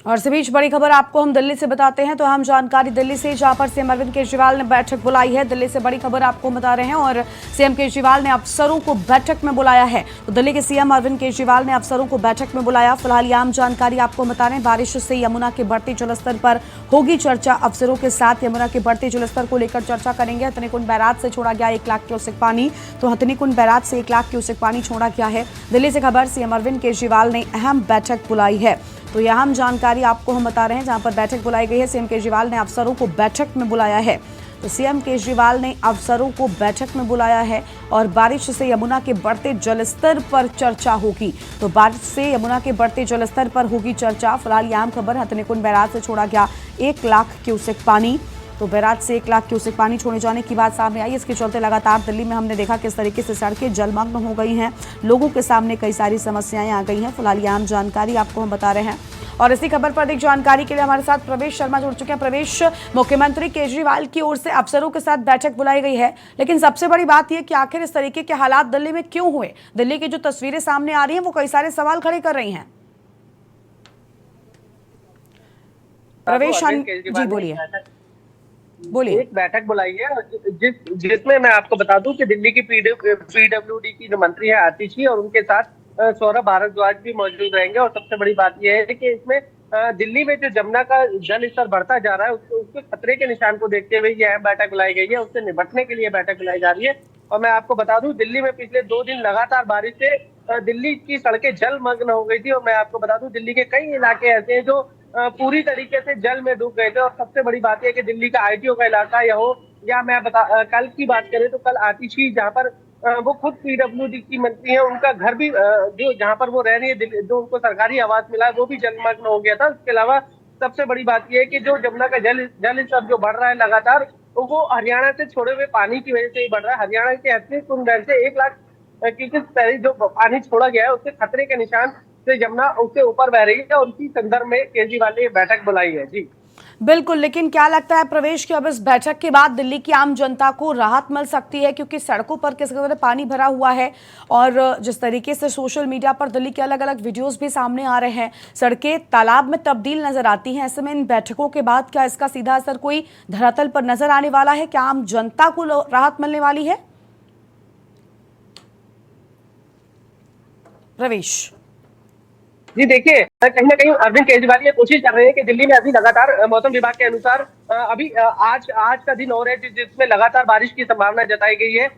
A: और इस बीच बड़ी खबर आपको हम दिल्ली से बताते हैं। तो अहम जानकारी दिल्ली से, जहां पर सीएम अरविंद केजरीवाल ने बैठक बुलाई है। दिल्ली से बड़ी खबर आपको बता रहे हैं और सीएम केजरीवाल ने अफसरों को बैठक में बुलाया है। तो दिल्ली के सीएम अरविंद केजरीवाल ने अफसरों को बैठक में बुलाया। फिलहाल ये आम जानकारी आपको बता रहे हैं। बारिश से यमुना के बढ़ते जलस्तर पर होगी चर्चा। अफसरों के साथ यमुना के बढ़ते जलस्तर को लेकर चर्चा करेंगे। हथनीकुंड बैराज से छोड़ा गया 1 लाख क्यूसेक पानी। तो हथनीकुंड बैराज से 1 लाख क्यूसेक पानी छोड़ा गया है। दिल्ली से खबर, सीएम अरविंद केजरीवाल ने अहम बैठक बुलाई है। तो यह अहम जानकारी आपको हम बता रहे हैं, जहां पर बैठक बुलाई गई है। सीएम केजरीवाल ने अफसरों को बैठक में बुलाया है। तो सीएम केजरीवाल ने अफसरों को बैठक में बुलाया है और बारिश से यमुना के बढ़ते जलस्तर पर चर्चा होगी। तो बारिश से यमुना के बढ़ते जलस्तर पर होगी चर्चा। फिलहाल ये अहम खबर, हथनीकुंड बैराज से छोड़ा गया 1 लाख क्यूसेक पानी। तो बैराज से 1 लाख क्यूसेक पानी छोड़े जाने की बात सामने आई। इसके चलते लगातार दिल्ली में हमने देखा किस तरीके से सड़कें जलमग्न हो गई हैं। लोगों के सामने कई सारी समस्याएं आ गई हैं। फिलहाल ये आम जानकारी आपको हम बता रहे हैं। और इसी खबर पर अधिक जानकारी के लिए हमारे साथ प्रवेश शर्मा जुड़ चुके हैं। प्रवेश, मुख्यमंत्री केजरीवाल की ओर से अफसरों के साथ बैठक बुलाई गई है, लेकिन सबसे बड़ी बात यह कि आखिर इस तरीके के हालात दिल्ली में क्यों हुए? दिल्ली की जो तस्वीरें सामने आ रही हैं वो कई सारे सवाल खड़े कर रही हैं। प्रवेश जी बोलिए।
C: एक बैठक बुलाई है जिसमें मैं आपको बता दूं कि दिल्ली की पीडब्ल्यूडी की जो मंत्री है आतिशी और उनके साथ सौरभ भारद्वाज भी मौजूद रहेंगे। और सबसे बड़ी बात यह है कि इसमें दिल्ली में जो जमुना का जल स्तर बढ़ता जा रहा है उसके खतरे के निशान को देखते हुए यह बैठक बुलाई गई है। उससे निपटने के लिए बैठक बुलाई जा रही है। और मैं आपको बता दूं दिल्ली में पिछले 2 दिन लगातार बारिश से दिल्ली की सड़कें जलमग्न हो गई थी। और मैं आपको बता दूं दिल्ली के कई इलाके ऐसे हैं जो पूरी तरीके से जल में डूब गए थे। और सबसे बड़ी बात यह कि दिल्ली का आईटीओ का इलाका या हो या मैं कल की बात करें तो कल आतिशी जहां पर वो खुद पीडब्ल्यूडी की मंत्री है, उनका घर भी जो जहां पर वो रह रही है, जो उनको सरकारी आवास मिला है वो भी जलमग्न हो गया था। इसके अलावा सबसे बड़ी बात यह है कि जो जमुना का जल स्तर जो बढ़ रहा है लगातार, तो वो हरियाणा से छोड़े हुए पानी की वजह से ही बढ़ रहा है। हरियाणा के हथनीकुंड डैम से 1 लाख क्यूसेक जो पानी छोड़ा गया है उससे खतरे के निशान से जमुना उससे ऊपर बह रही है। और उसी संदर्भ में केजरीवाल ने बैठक बुलाई है। जी
A: बिल्कुल, लेकिन क्या लगता है प्रवेश कि अब इस बैठक के बाद दिल्ली की आम जनता को राहत मिल सकती है? क्योंकि सड़कों पर किस तरह पानी भरा हुआ है और जिस तरीके से सोशल मीडिया पर दिल्ली के अलग अलग वीडियोस भी सामने आ रहे हैं, सड़कें तालाब में तब्दील नजर आती हैं। ऐसे में इन बैठकों के बाद क्या इसका सीधा असर कोई धरातल पर नजर आने वाला है? क्या आम जनता को राहत मिलने वाली है? प्रवेश
C: जी देखिए, कहीं ना कहीं अरविंद केजरीवाल ये कोशिश कर रहे हैं कि दिल्ली में अभी लगातार मौसम विभाग के अनुसार अभी आज का दिन और है जिसमें लगातार बारिश की संभावना जताई गई है।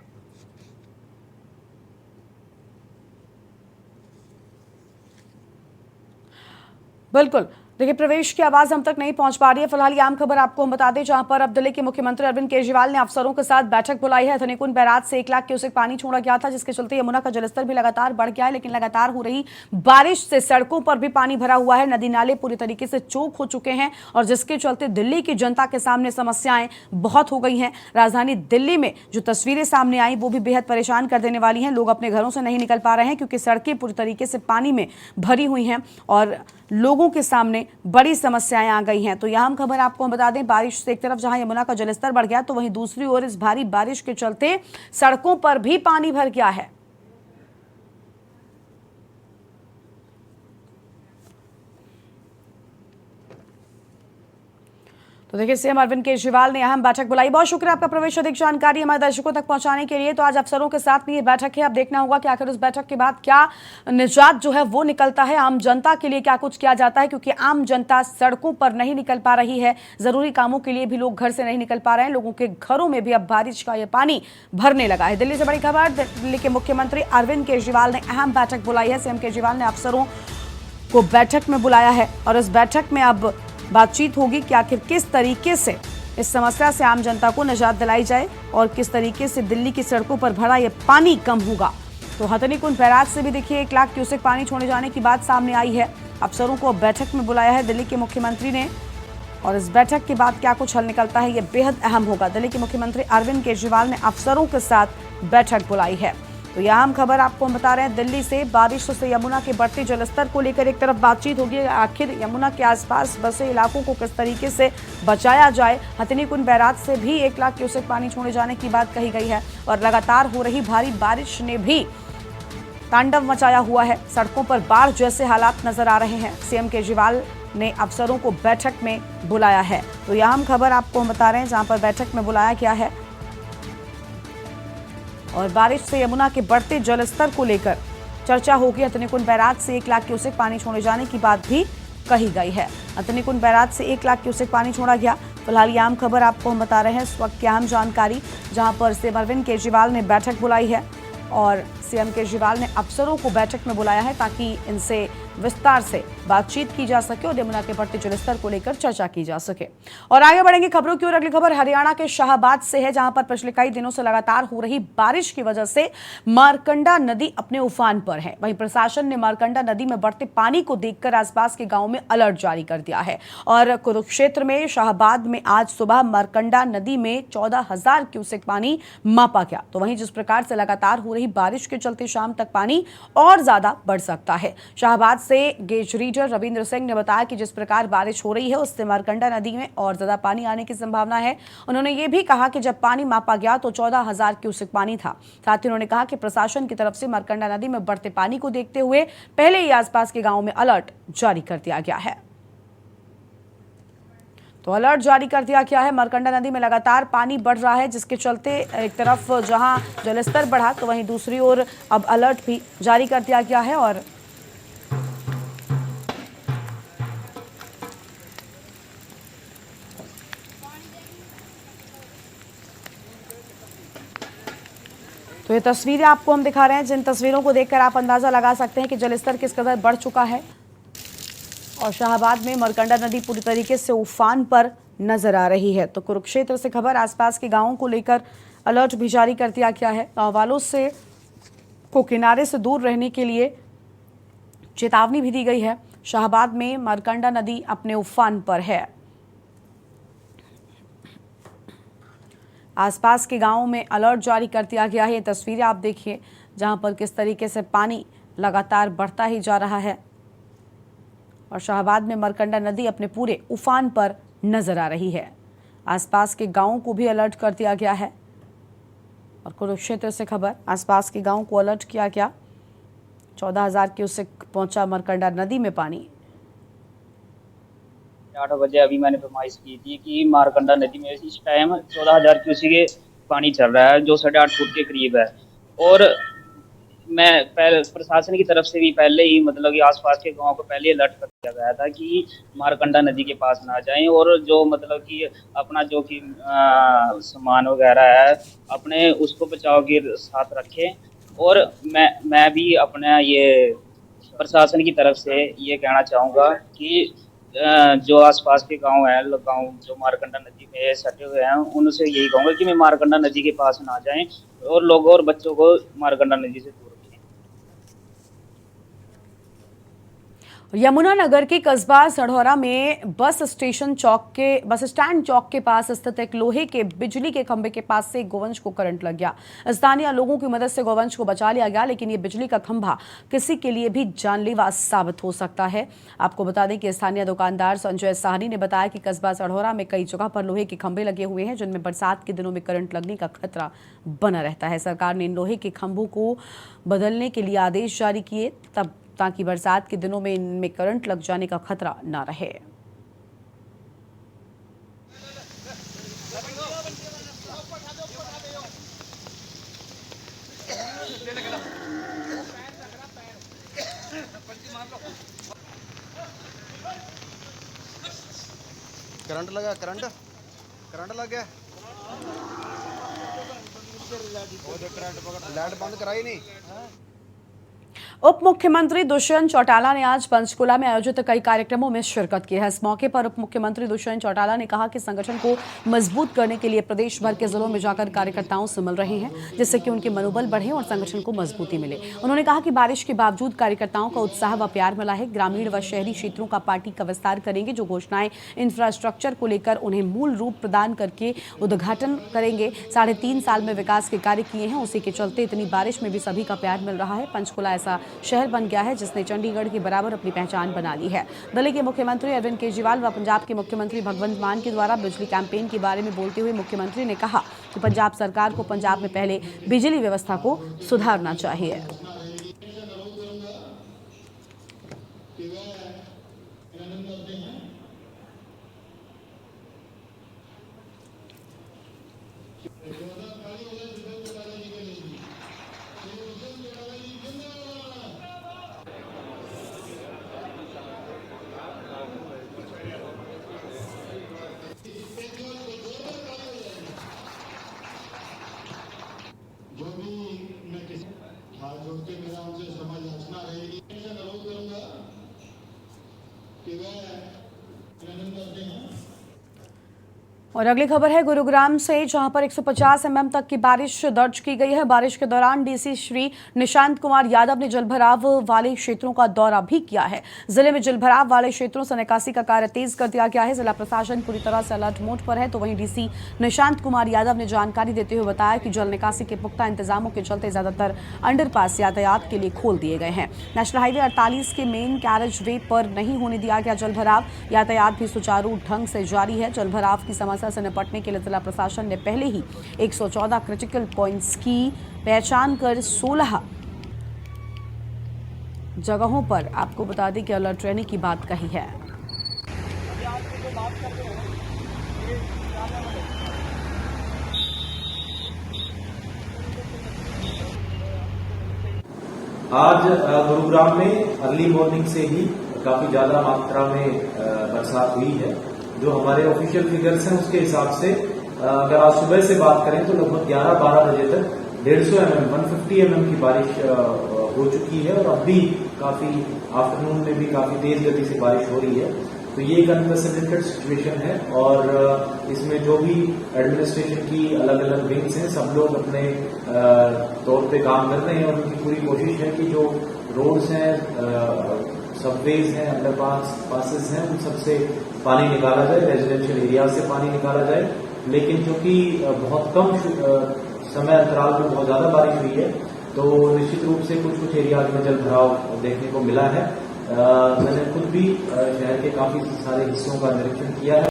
A: बिल्कुल, देखिए प्रवेश की आवाज हम तक नहीं पहुंच पा रही है। फिलहाल ये आम खबर आपको हम बता दें, जहां पर अब दिल्ली के मुख्यमंत्री अरविंद केजरीवाल ने अफसरों के साथ बैठक बुलाई है। हथनीकुंड बैराज से 1 लाख क्यूसेक पानी छोड़ा गया था, जिसके चलते यमुना का जलस्तर भी लगातार बढ़ गया है। लेकिन लगातार हो रही बारिश से सड़कों पर भी पानी भरा हुआ है, नदी नाले पूरी तरीके से चोक हो चुके हैं और जिसके चलते दिल्ली की जनता के सामने समस्याएं बहुत हो गई हैं। राजधानी दिल्ली में जो तस्वीरें सामने आई वो भी बेहद परेशान कर देने वाली हैं। लोग अपने घरों से नहीं निकल पा रहे हैं क्योंकि सड़कें पूरी तरीके से पानी में भरी हुई हैं और लोगों के सामने बड़ी समस्याएं आ गई हैं। तो यह हम खबर आपको हम बता दें, बारिश से एक तरफ जहां यमुना का जलस्तर बढ़ गया तो वहीं दूसरी ओर इस भारी बारिश के चलते सड़कों पर भी पानी भर गया है। तो देखिए, सीएम अरविंद केजरीवाल ने अहम बैठक बुलाई। बहुत शुक्रिया आपका प्रवेश, अधिक जानकारी हमारे दर्शकों तक पहुंचाने के लिए। तो आज अफसरों के साथ में ये बैठक है। अब देखना होगा कि आखिर उस बैठक के बाद क्या निजात जो है वो निकलता है, आम जनता के लिए क्या कुछ किया जाता है, क्योंकि आम जनता सड़कों पर नहीं निकल पा रही है। जरूरी कामों के लिए भी लोग घर से नहीं निकल पा रहे हैं। लोगों के घरों में भी अब बारिश का ये पानी भरने लगा है। दिल्ली से बड़ी खबर, दिल्ली के मुख्यमंत्री अरविंद केजरीवाल ने अहम बैठक बुलाई है। सीएम केजरीवाल ने अफसरों को बैठक में बुलाया है और इस बैठक में अब बातचीत होगी कि आखिर किस तरीके से इस समस्या से आम जनता को निजात दिलाई जाए और किस तरीके से दिल्ली की सड़कों पर भरा ये पानी कम होगा। तो हथनीकुंड बैराज से भी देखिए 1 लाख क्यूसेक पानी छोड़े जाने की बात सामने आई है। अफसरों को बैठक में बुलाया है दिल्ली के मुख्यमंत्री ने और इस बैठक के बाद क्या कुछ हल निकलता है ये बेहद अहम होगा। दिल्ली के मुख्यमंत्री अरविंद केजरीवाल ने अफसरों के साथ बैठक बुलाई है। तो यह आम खबर आपको हम बता रहे हैं, दिल्ली से बारिश से यमुना के बढ़ते जलस्तर को लेकर एक तरफ बातचीत होगी, आखिर यमुना के आसपास बसे इलाकों को किस तरीके से बचाया जाए। हथनीकुंड बैराज से भी 1 लाख क्यूसेक पानी छोड़े जाने की बात कही गई है और लगातार हो रही भारी बारिश ने भी तांडव मचाया हुआ है। सड़कों पर बाढ़ जैसे हालात नजर आ रहे हैं। सीएम केजरीवाल ने अफसरों को बैठक में बुलाया है। तो यह आम खबर आपको हम बता रहे हैं, जहां पर बैठक में बुलाया गया है और बारिश से यमुना के बढ़ते जलस्तर को लेकर चर्चा होगी। हथनीकुंड बैराज से 1 लाख क्यूसेक पानी छोड़े जाने की बात भी कही गई है। हथनीकुंड बैराज से 1 लाख क्यूसेक पानी छोड़ा गया। फिलहाल ये आम खबर आपको हम बता रहे हैं, इस वक्त की अहम जानकारी, जहां पर सीएम अरविंद केजरीवाल ने बैठक बुलाई है और सीएम केजरीवाल ने अफसरों को बैठक में बुलाया है ताकि इनसे विस्तार से बातचीत की जा सके और यमुना के बढ़ते जलस्तर को लेकर चर्चा की जा सके। और आगे बढ़ेंगे खबरों की ओर। अगली खबर हरियाणा के शाहबाद से है, जहां पर पिछले कई दिनों से लगातार हो रही बारिश की वजह से मारकंडा नदी अपने उफान पर है। वहीं प्रशासन ने मारकंडा नदी में बढ़ते पानी को देखकर आसपास के गांवों में अलर्ट जारी कर दिया है और कुरुक्षेत्र में शाहबाद में आज सुबह मारकंडा नदी में 14,000 क्यूसेक पानी मापा गया। तो वहीं जिस प्रकार से लगातार हो रही बारिश के चलते शाम तक पानी और ज्यादा बढ़ सकता है। शाहबाद से गेज रीडर रविंद्र सिंह ने बताया कि जिस प्रकार बारिश हो रही है उससे मारकंडा नदी में और ज्यादा पानी आने की संभावना है। उन्होंने ये भी कहा कि जब पानी मापा गया तो 14,000 क्यूसेक पानी था। साथ ही उन्होंने कहा कि प्रशासन की तरफ से मारकंडा नदी में बढ़ते पानी को देखते हुए पहले ही आसपास के गाँव में अलर्ट जारी कर दिया गया है। तो अलर्ट जारी कर दिया गया है। मारकंडा नदी में लगातार पानी बढ़ रहा है, जिसके चलते एक तरफ जहां जलस्तर बढ़ा तो वहीं दूसरी ओर अब अलर्ट भी जारी कर दिया गया है। और तो ये तस्वीरें आपको हम दिखा रहे हैं, जिन तस्वीरों को देखकर आप अंदाजा लगा सकते हैं कि जलस्तर किस कदर बढ़ चुका है। और शाहबाद में मारकंडा नदी पूरी तरीके से उफान पर नजर आ रही है। तो कुरुक्षेत्र से खबर, आसपास के गांवों को लेकर अलर्ट भी जारी कर दिया गया है। गांव वालों से को किनारे से दूर रहने के लिए चेतावनी भी दी गई है। शाहबाद में मारकंडा नदी अपने उफान पर है। आसपास के गांवों में अलर्ट जारी कर दिया गया है। ये तस्वीरें आप देखिए, जहां पर किस तरीके से पानी लगातार बढ़ता ही जा रहा है और शाहबाद में मारकंडा नदी अपने पूरे उफान पर नजर आ रही है। आसपास के गांवों को भी अलर्ट कर दिया गया है। और कुरुक्षेत्र से खबर, आसपास के गांवों को अलर्ट किया गया। 14,000 क्यूसेक पहुंचा मारकंडा नदी में पानी।
H: 8 बजे अभी मैंने फरमाइश की थी कि मारकंडा नदी में इस टाइम 14,000 क्यूसेक पानी चल रहा है, जो 8.5 फुट के करीब है। और मैं पहले प्रशासन की तरफ से भी पहले ही मतलब कि आसपास के गांव को पहले अलर्ट कर दिया गया था कि मारकंडा नदी के पास ना जाएं और जो मतलब कि अपना जो कि सामान वगैरह है अपने उसको बचाव के साथ रखें। और मैं भी अपना ये प्रशासन की तरफ से ये कहना चाहूँगा कि जो आसपास के गांव हैं, गांव जो मारकंडा नदी में सटे हुए हैं, उनसे यही कहूँगा कि मैं मारकंडा नदी के पास ना जाएं और लोगों और बच्चों को मारकंडा नदी से दूर।
A: यमुनानगर के कस्बा सढ़ौरा में बस स्टैंड चौक के पास स्थित एक लोहे के बिजली के खंभे के पास से गोवंश को करंट लग गया। स्थानीय लोगों की मदद से गोवंश को बचा लिया गया, लेकिन ये बिजली का खंभा किसी के लिए भी जानलेवा साबित हो सकता है। आपको बता दें कि स्थानीय दुकानदार संजय साहनी ने बताया कि कस्बा सढ़ौरा में कई जगह पर लोहे के खंभे लगे हुए हैं, जिनमें बरसात के दिनों में करंट लगने का खतरा बना रहता है। सरकार ने इन लोहे के खंभों को बदलने के लिए आदेश जारी किए ताकि बरसात के दिनों में इनमें करंट लग जाने का खतरा ना रहे।
I: करंट लगा, करंट लग गया। लाइट बंद कराई नहीं।
A: उप मुख्यमंत्री दुष्यंत चौटाला ने आज पंचकुला में आयोजित कई कार्यक्रमों में शिरकत की है। इस मौके पर उप मुख्यमंत्री दुष्यंत चौटाला ने कहा कि संगठन को मजबूत करने के लिए प्रदेश भर के जिलों में जाकर कार्यकर्ताओं से मिल रहे हैं, जिससे कि उनके मनोबल बढ़े और संगठन को मजबूती मिले। उन्होंने कहा कि बारिश के बावजूद कार्यकर्ताओं का उत्साह व प्यार मिला है। ग्रामीण व शहरी क्षेत्रों का पार्टी का विस्तार करेंगे। जो घोषणाएं इंफ्रास्ट्रक्चर को लेकर उन्हें मूल रूप प्रदान करके उद्घाटन करेंगे। 3.5 साल में विकास के कार्य किए हैं, उसी के चलते इतनी बारिश में भी सभी का प्यार मिल रहा है। पंचकुला ऐसा शहर बन गया है जिसने चंडीगढ़ के बराबर अपनी पहचान बना ली है। दिल्ली के मुख्यमंत्री अरविंद केजरीवाल व पंजाब के मुख्यमंत्री भगवंत मान के द्वारा बिजली कैंपेन के बारे में बोलते हुए मुख्यमंत्री ने कहा कि पंजाब सरकार को पंजाब में पहले बिजली व्यवस्था को सुधारना चाहिए। और अगली खबर है गुरुग्राम से, जहां पर 150 mm तक की बारिश दर्ज की गई है। बारिश के दौरान डीसी श्री निशांत कुमार यादव ने जलभराव वाले क्षेत्रों का दौरा भी किया है। जिले में जलभराव वाले क्षेत्रों से निकासी का कार्य तेज कर दिया गया है। जिला प्रशासन पूरी तरह से अलर्ट मोड पर है। तो वहीं डीसी निशांत कुमार यादव ने जानकारी देते हुए बताया कि जल निकासी के पुख्ता इंतजामों के चलते ज्यादातर अंडरपास यातायात के लिए खोल दिए गए हैं। नेशनल हाईवे 48 के मेन कैरेज वे पर नहीं होने दिया गया जलभराव। यातायात भी सुचारू ढंग से जारी है। जलभराव की समस्या से निपटने के लिए जिला प्रशासन ने पहले ही 114 क्रिटिकल पॉइंट्स की पहचान कर 16 जगहों पर आपको बता दें कि अलर्ट रहने की बात कही है।
J: आज गुरुग्राम में अर्ली मॉर्निंग से ही काफी ज्यादा मात्रा में बरसात हुई है। जो हमारे ऑफिशियल फिगर्स हैं उसके हिसाब से अगर आज सुबह से बात करें तो लगभग 11-12 बजे तक 150 mm 150 mm की बारिश हो चुकी है और अब भी काफी आफ्टरनून में भी काफी तेज गति से बारिश हो रही है। तो ये एक अनप्रेसिडेंटेड सिचुएशन है और इसमें जो भी एडमिनिस्ट्रेशन की अलग अलग विंग्स हैं सब लोग अपने तौर पे काम कर रहे हैं और उनकी पूरी कोशिश है कि जो रोड्स हैं, सबवेज हैं, अंडरपासेस हैं, उन सबसे पानी निकाला जाए, रेजिडेंशियल एरिया से पानी निकाला जाए। लेकिन चूंकि बहुत कम समय अंतराल में बहुत ज्यादा बारिश हुई है तो निश्चित रूप से कुछ एरियाज में जल भराव देखने को मिला है। मैंने खुद भी शहर के काफी सारे हिस्सों का निरीक्षण किया है।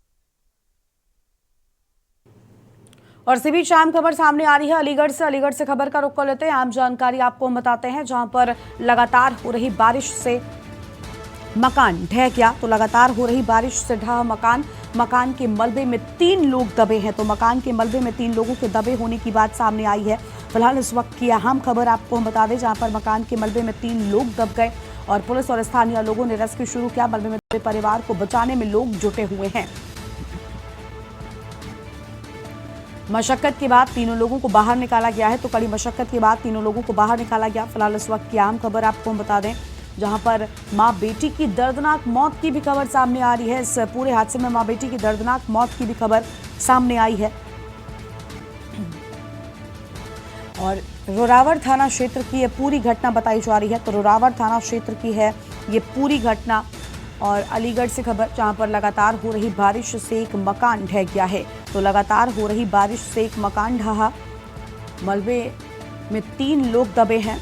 A: और इसी बीच अहम खबर सामने आ रही है अलीगढ़ से खबर का रुख कर लेते हैं। आम जानकारी आपको हम बताते हैं, जहां पर लगातार हो रही बारिश से मकान ढह गया। तो लगातार हो रही बारिश से ढहा मकान के मलबे में 3 लोग दबे हैं। तो मकान के मलबे में 3 लोगों के दबे होने की बात सामने आई है। फिलहाल इस वक्त की अहम खबर आपको हम बता दें, जहां पर मकान के मलबे में 3 लोग दब गए और पुलिस और स्थानीय लोगों ने रेस्क्यू शुरू किया। मलबे में दबे परिवार को बचाने में लोग जुटे हुए हैं। मशक्कत के बाद तीनों लोगों को बाहर निकाला गया है। तो कड़ी मशक्कत के बाद तीनों लोगों को बाहर निकाला गया। फिलहाल इस वक्त की अहम खबर आपको हम बता दें, जहां पर मां बेटी की दर्दनाक मौत की भी खबर सामने आ रही है। इस पूरे हादसे में मां बेटी की दर्दनाक मौत की भी खबर सामने आई है। और रोरावर थाना क्षेत्र की ये पूरी घटना बताई जा रही है। तो रोरावर थाना क्षेत्र की है ये पूरी घटना। और अलीगढ़ से खबर, जहां पर लगातार हो रही बारिश से एक मकान ढह गया है। तो लगातार हो रही बारिश से एक मकान ढहा, मलबे में 3 लोग दबे हैं।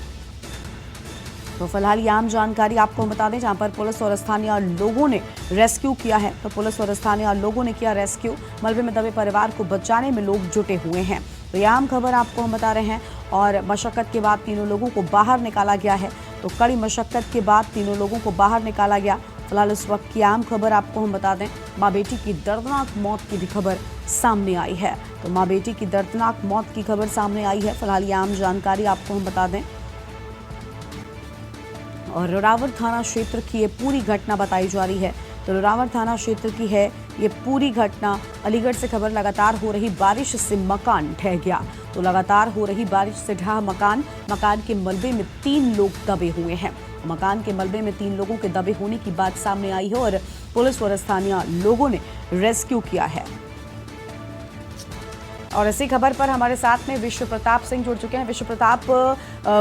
A: तो फिलहाल ये आम जानकारी आपको बता दें, जहां पर पुलिस और स्थानीय लोगों ने रेस्क्यू किया है। तो पुलिस और स्थानीय लोगों ने किया रेस्क्यू। मलबे में दबे परिवार को बचाने में लोग जुटे हुए हैं। तो ये आम खबर आपको हम बता रहे हैं। और मशक्कत के बाद तीनों लोगों को बाहर निकाला गया है। तो कड़ी मशक्कत के बाद तीनों लोगों को बाहर निकाला गया। फिलहाल इस वक्त की आम खबर आपको हम बता दें, मां बेटी की दर्दनाक मौत की भी खबर सामने आई है। तो मां बेटी की दर्दनाक मौत की खबर सामने आई है। फिलहाल ये आम जानकारी आपको हम बता दें। और रोरावर थाना क्षेत्र की ये पूरी घटना बताई जा रही है। तो रोरावर थाना क्षेत्र की है ये पूरी घटना। अलीगढ़ से खबर, लगातार हो रही बारिश से मकान ढह गया। तो लगातार हो रही बारिश से ढहा मकान के मलबे में 3 लोग दबे हुए हैं। मकान के मलबे में 3 लोगों के दबे होने की बात सामने आई है और पुलिस और स्थानीय लोगों ने रेस्क्यू किया है। और इसी खबर पर हमारे साथ में विश्व प्रताप सिंह जुड़ चुके हैं। विश्व प्रताप,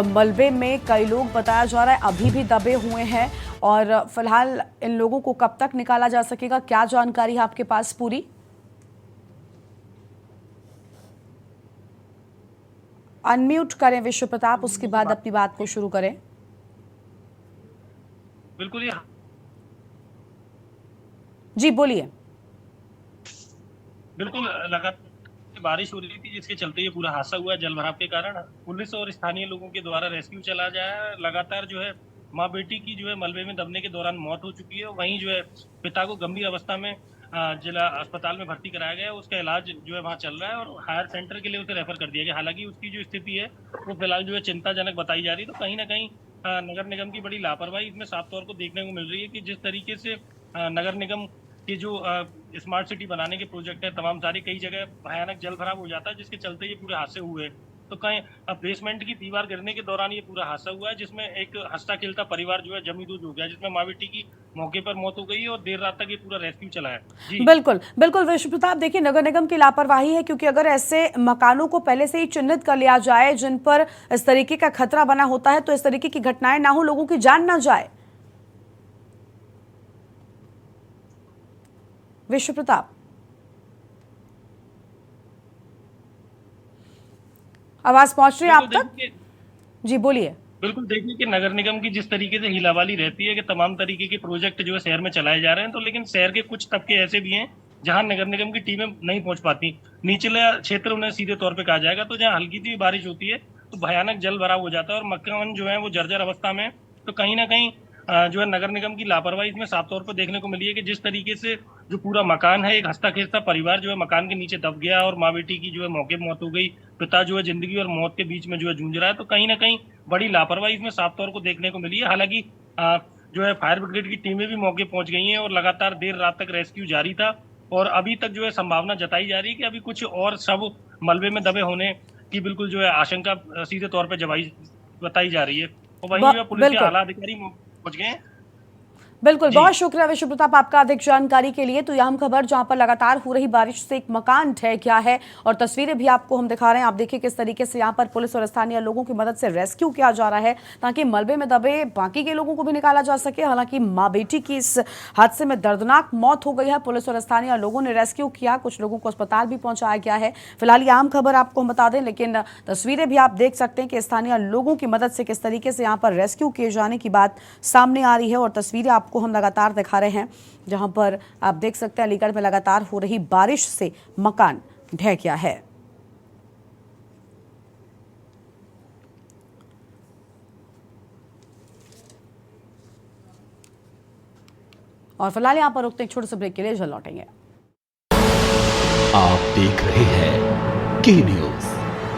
A: मलबे में कई लोग बताया जा रहा है अभी भी दबे हुए हैं और फिलहाल इन लोगों को कब तक निकाला जा सकेगा, क्या जानकारी है आपके पास पूरी? अनम्यूट करें विश्व प्रताप, उसके बाद अपनी बात को शुरू करें।
K: बिल्कुल
A: जी बोलिए।
K: बिल्कुल लगातार बारिश हो रही थी, जिसके चलते ये पूरा हादसा हुआ। जलभराव के कारण पुलिस और स्थानीय लोगों के द्वारा रेस्क्यू चला जाए। लगातार जो है मां बेटी की जो है मलबे में दबने के दौरान मौत हो चुकी है। वहीं जो है पिता को गंभीर अवस्था में जिला अस्पताल में भर्ती कराया गया है। उसका इलाज जो है वहाँ चल रहा है और हायर सेंटर के लिए उसे रेफर कर दिया गया। हालांकि उसकी जो स्थिति है वो फिलहाल जो है चिंताजनक बताई जा रही है। तो कहीं ना कहीं नगर निगम की बड़ी लापरवाही इसमें साफ तौर को देखने को मिल रही है कि जिस तरीके से नगर निगम के जो स्मार्ट सिटी बनाने के प्रोजेक्ट है, तमाम सारे कई जगह भयानक जल भराव हो जाता है, जिसके चलते ये पूरे हादसे हुए। तो कहीं बेसमेंट की दीवार गिरने के दौरान ये पूरा हादसा हुआ है, जिसमें एक हंसता खेलता परिवार जो है जमी दूध हो गया, जिसमें माँ बेटी की मौके पर मौत हो गई है और देर रात तक ये पूरा रेस्क्यू चला है। जी
A: बिल्कुल बिल्कुल विश्व प्रताप, देखिए नगर निगम की लापरवाही है, क्योंकि अगर ऐसे मकानों को पहले से ही चिन्हित कर लिया जाए जिन पर इस तरीके का खतरा बना होता है, तो इस तरीके की घटनाएं ना हो, लोगों की जान ना जाए। विश्व प्रताप, आवाज पहुंच रही है आप तक? जी बोलिए।
K: बिल्कुल, देखिए कि नगर निगम की जिस तरीके से हिलावाली रहती है कि तमाम तरीके के प्रोजेक्ट जो है शहर में चलाए जा रहे हैं, तो लेकिन शहर के कुछ तबके ऐसे भी हैं जहां नगर निगम की टीमें नहीं पहुंच पाती। निचला क्षेत्र उन्हें सीधे तौर पे कहा जाएगा, तो जहां हल्की सी बारिश होती है तो भयानक जल भराव हो जाता है और मकान जो है वो जर्जर अवस्था में। तो कहीं ना कहीं जो है नगर निगम की लापरवाही इसमें साफ तौर पर देखने को मिली है कि जिस तरीके से जो पूरा मकान है, एक हंसता खेलता परिवार जो है मकान के नीचे दब गया और माँ बेटी की जो है मौके पर मौत हो गई, पिता जो है जिंदगी और मौत के बीच में जो है जूझ रहा है। तो कहीं ना कहीं बड़ी लापरवाही इसमें साफ तौर को देखने को मिली है। हालांकि जो है फायर ब्रिगेड की टीमें भी मौके पहुंच गई हैं और लगातार देर रात तक रेस्क्यू जारी था और अभी तक जो है संभावना जताई जा रही है कि अभी कुछ और शव मलबे में दबे होने की बिल्कुल जो है आशंका सीधे तौर पर बताई जा रही है। और वहीं जो है पुलिस के आला अधिकारी पहुंच गए हैं।
A: बिल्कुल, बहुत शुक्रिया विश्व प्रताप आपका अधिक जानकारी के लिए। तो यह अहम खबर जहां पर लगातार हो रही बारिश से एक मकान ढह गया है और तस्वीरें भी आपको हम दिखा रहे हैं। आप देखिए किस तरीके से यहां पर पुलिस और स्थानीय लोगों की मदद से रेस्क्यू किया जा रहा है ताकि मलबे में दबे बाकी के लोगों को भी निकाला जा सके। हालांकि माँ बेटी की इस हादसे में दर्दनाक मौत हो गई है। पुलिस और स्थानीय लोगों ने रेस्क्यू किया, कुछ लोगों को अस्पताल भी पहुंचाया गया है। फिलहाल ये अहम खबर आपको हम बता दें, लेकिन तस्वीरें भी आप देख सकते हैं कि स्थानीय लोगों की मदद से किस तरीके से यहाँ पर रेस्क्यू किए जाने की बात सामने आ रही है। और तस्वीरें आपको हम लगातार दिखा रहे हैं जहां पर आप देख सकते हैं अलीगढ़ में लगातार हो रही बारिश से मकान ढह गया है। और फिलहाल यहां पर रुकते एक छोटे से ब्रेक के लिए, जल्द लौटेंगे।
B: आप देख रहे हैं के न्यूज,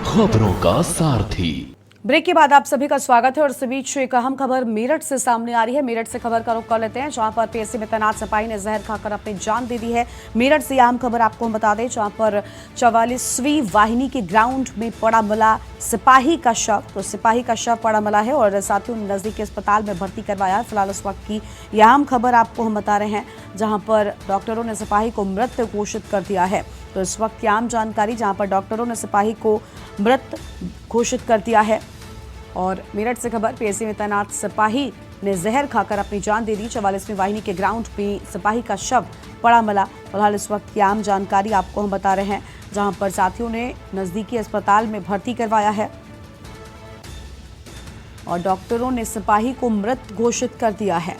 B: खबरों का सारथी।
A: ब्रेक के बाद आप सभी का स्वागत है और इस बीच एक अहम खबर मेरठ से सामने आ रही है। मेरठ से खबर का रुख कर लेते हैं, जहां पर पीएससी में तैनात सिपाही ने जहर खाकर अपनी जान दे दी है। मेरठ से अहम खबर आपको हम बता दें, जहां पर 44वीं वाहिनी के ग्राउंड में पड़ा मिला सिपाही का शव। तो सिपाही का शव पड़ा मिला है और साथियों ने नजदीकी अस्पताल में भर्ती करवाया है। फिलहाल उस वक्त की यह अहम खबर आपको हम बता रहे हैं, जहां पर डॉक्टरों ने सिपाही को मृत घोषित कर दिया है। तो इस वक्त की आम जानकारी, जहां पर डॉक्टरों ने सिपाही को मृत घोषित कर दिया है। और मेरठ से खबर, पीएससी में तैनात सिपाही ने जहर खाकर अपनी जान दे दी। 44वीं वाहिनी के ग्राउंड में सिपाही का शव पड़ा मिला। फिलहाल इस वक्त की आम जानकारी आपको हम बता रहे हैं, जहां पर साथियों ने नजदीकी अस्पताल में भर्ती करवाया है और डॉक्टरों ने सिपाही को मृत घोषित कर दिया है।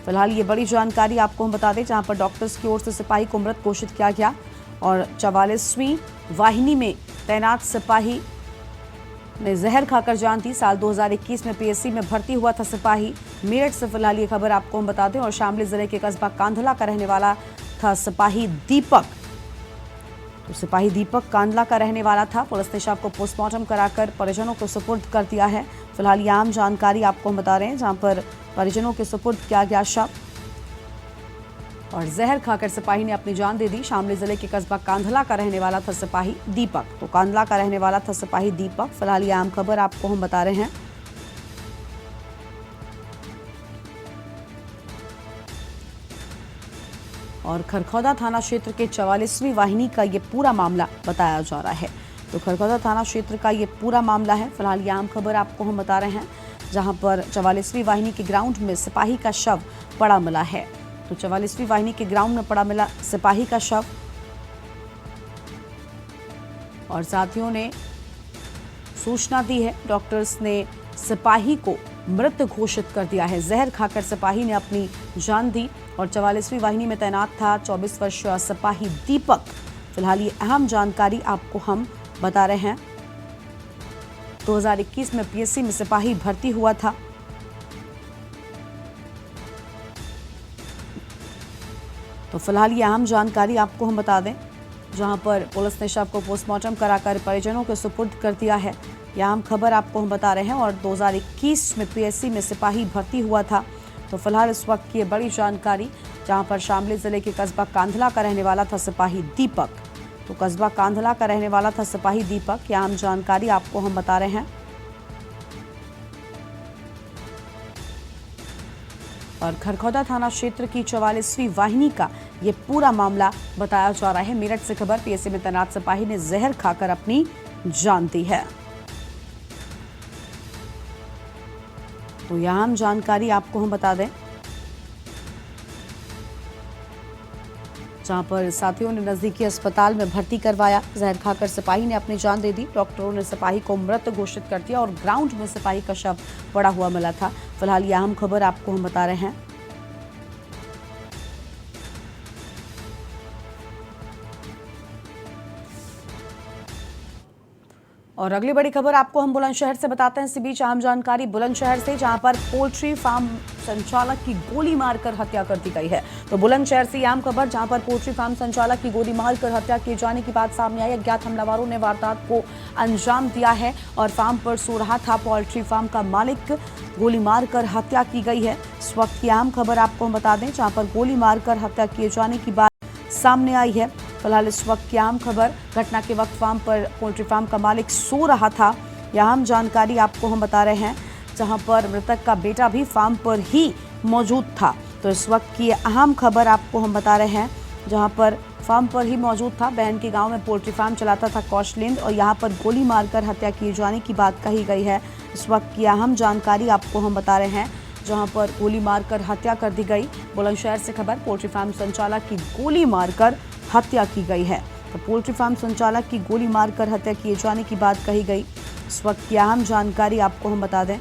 A: फिलहाल ये बड़ी जानकारी आपको हम बता दें, जहां पर डॉक्टर्स की ओर से सिपाही को मृत घोषित किया गया और 44वीं वाहिनी में तैनात सिपाही ने जहर खाकर जान दी। साल 2021 में पीएससी में भर्ती हुआ था सिपाही। मेरठ से फिलहाल ये खबर आपको हम बता दें। और शामली जिले के कस्बा कांधला का रहने वाला था सिपाही दीपक। तो सिपाही दीपक कांधला का रहने वाला था। पुलिस ने शव को पोस्टमार्टम कराकर परिजनों को सुपुर्द कर दिया है। फिलहाल ये आम जानकारी आपको हम बता रहे हैं, जहां पर परिजनों के सुपुर्द किया गया शव और जहर खाकर सिपाही ने अपनी जान दे दी। शामली जिले के कस्बा कांधला का रहने वाला था सिपाही दीपक। तो कांधला का रहने वाला था सिपाही दीपक। फिलहाल ये आम खबर आपको हम बता रहे हैं। और खरखौदा थाना क्षेत्र के 44वीं वाहिनी का ये पूरा मामला बताया जा रहा है। तो खरखौदा थाना क्षेत्र का ये पूरा मामला है। फिलहाल ये आम खबर आपको हम बता रहे हैं, जहां पर 44वीं वाहिनी के ग्राउंड में सिपाही का शव पड़ा मिला है। तो 44वीं वाहिनी के ग्राउंड में पड़ा मिला सिपाही का शव और साथियों ने सूचना दी है। डॉक्टर्स ने सिपाही को मृत घोषित कर दिया है। जहर खाकर सिपाही ने अपनी जान दी और 44वीं वाहिनी में तैनात था 24 वर्षीय सिपाही दीपक। फिलहाल ये अहम जानकारी आपको हम बता रहे हैं। 2021 में पीएससी में सिपाही भर्ती हुआ था। तो फिलहाल ये अहम जानकारी आपको हम बता दें, जहां पर पुलिस ने शव को पोस्टमार्टम कराकर परिजनों को सुपुर्द कर दिया है। यह अहम खबर आपको हम बता रहे हैं। और 2021 में पीएससी में सिपाही भर्ती हुआ था। तो फिलहाल इस वक्त की बड़ी जानकारी, जहां पर शामली जिले के कस्बा कांधला का रहने वाला था सिपाही दीपक। तो कस्बा कांधला का रहने वाला था सिपाही दीपक। यह आम जानकारी आपको हम बता रहे हैं। और खरखौदा थाना क्षेत्र की 44वीं वाहिनी का ये पूरा मामला बताया जा रहा है। मेरठ से खबर, पीएसी में तैनात सिपाही ने जहर खाकर अपनी जान दी है। तो यह आम जानकारी आपको हम बता दें, जहां पर साथियों ने नजदीकी अस्पताल में भर्ती करवाया। जहर खाकर सिपाही ने अपनी जान दे दी। डॉक्टरों ने सिपाही को मृत घोषित कर दिया और ग्राउंड में सिपाही का शव पड़ा हुआ मिला था। फिलहाल यह अहम खबर आपको हम बता रहे हैं। और अगली बड़ी खबर आपको हम बुलंदशहर से बताते हैं। इसी बीच अहम जानकारी बुलंदशहर से, जहां पर पोल्ट्री फार्म संचालक की गोली मारकर हत्या कर दी गई है। तो बुलंदशहर से अहम खबर, जहां पर पोल्ट्री फार्म संचालक की गोली मारकर हत्या किए जाने की बात सामने आई। अज्ञात हमलावरों ने वारदात को अंजाम दिया है और फार्म पर सो रहा था पोल्ट्री फार्म का मालिक। गोली मारकर हत्या की गई है। इस वक्त की अहम खबर आपको हम बता दें, जहां पर गोली मारकर हत्या किए जाने की बात सामने आई है। फिलहाल इस वक्त की अहम खबर, घटना के वक्त फार्म पर पोल्ट्री फार्म का मालिक सो रहा था। यह अहम जानकारी आपको हम बता रहे हैं, जहां पर मृतक का बेटा भी फार्म पर ही मौजूद था। तो इस वक्त की अहम खबर आपको हम बता रहे हैं, जहां पर फार्म पर ही मौजूद था। बहन के गांव में पोल्ट्री फार्म चलाता था कौशलेंद्र, और यहां पर गोली मारकर हत्या किए जाने की बात कही गई है। इस वक्त की अहम जानकारी आपको हम बता रहे हैं, जहां पर गोली मारकर हत्या कर दी गई। बुलंदशहर से खबर, पोल्ट्री फार्म संचालक की गोली मारकर हत्या की गई है। तो पोल्ट्री फार्म संचालक की गोली मारकर हत्या किए जाने की बात कही गई। इस वक्त की अहम जानकारी आपको हम बता दें।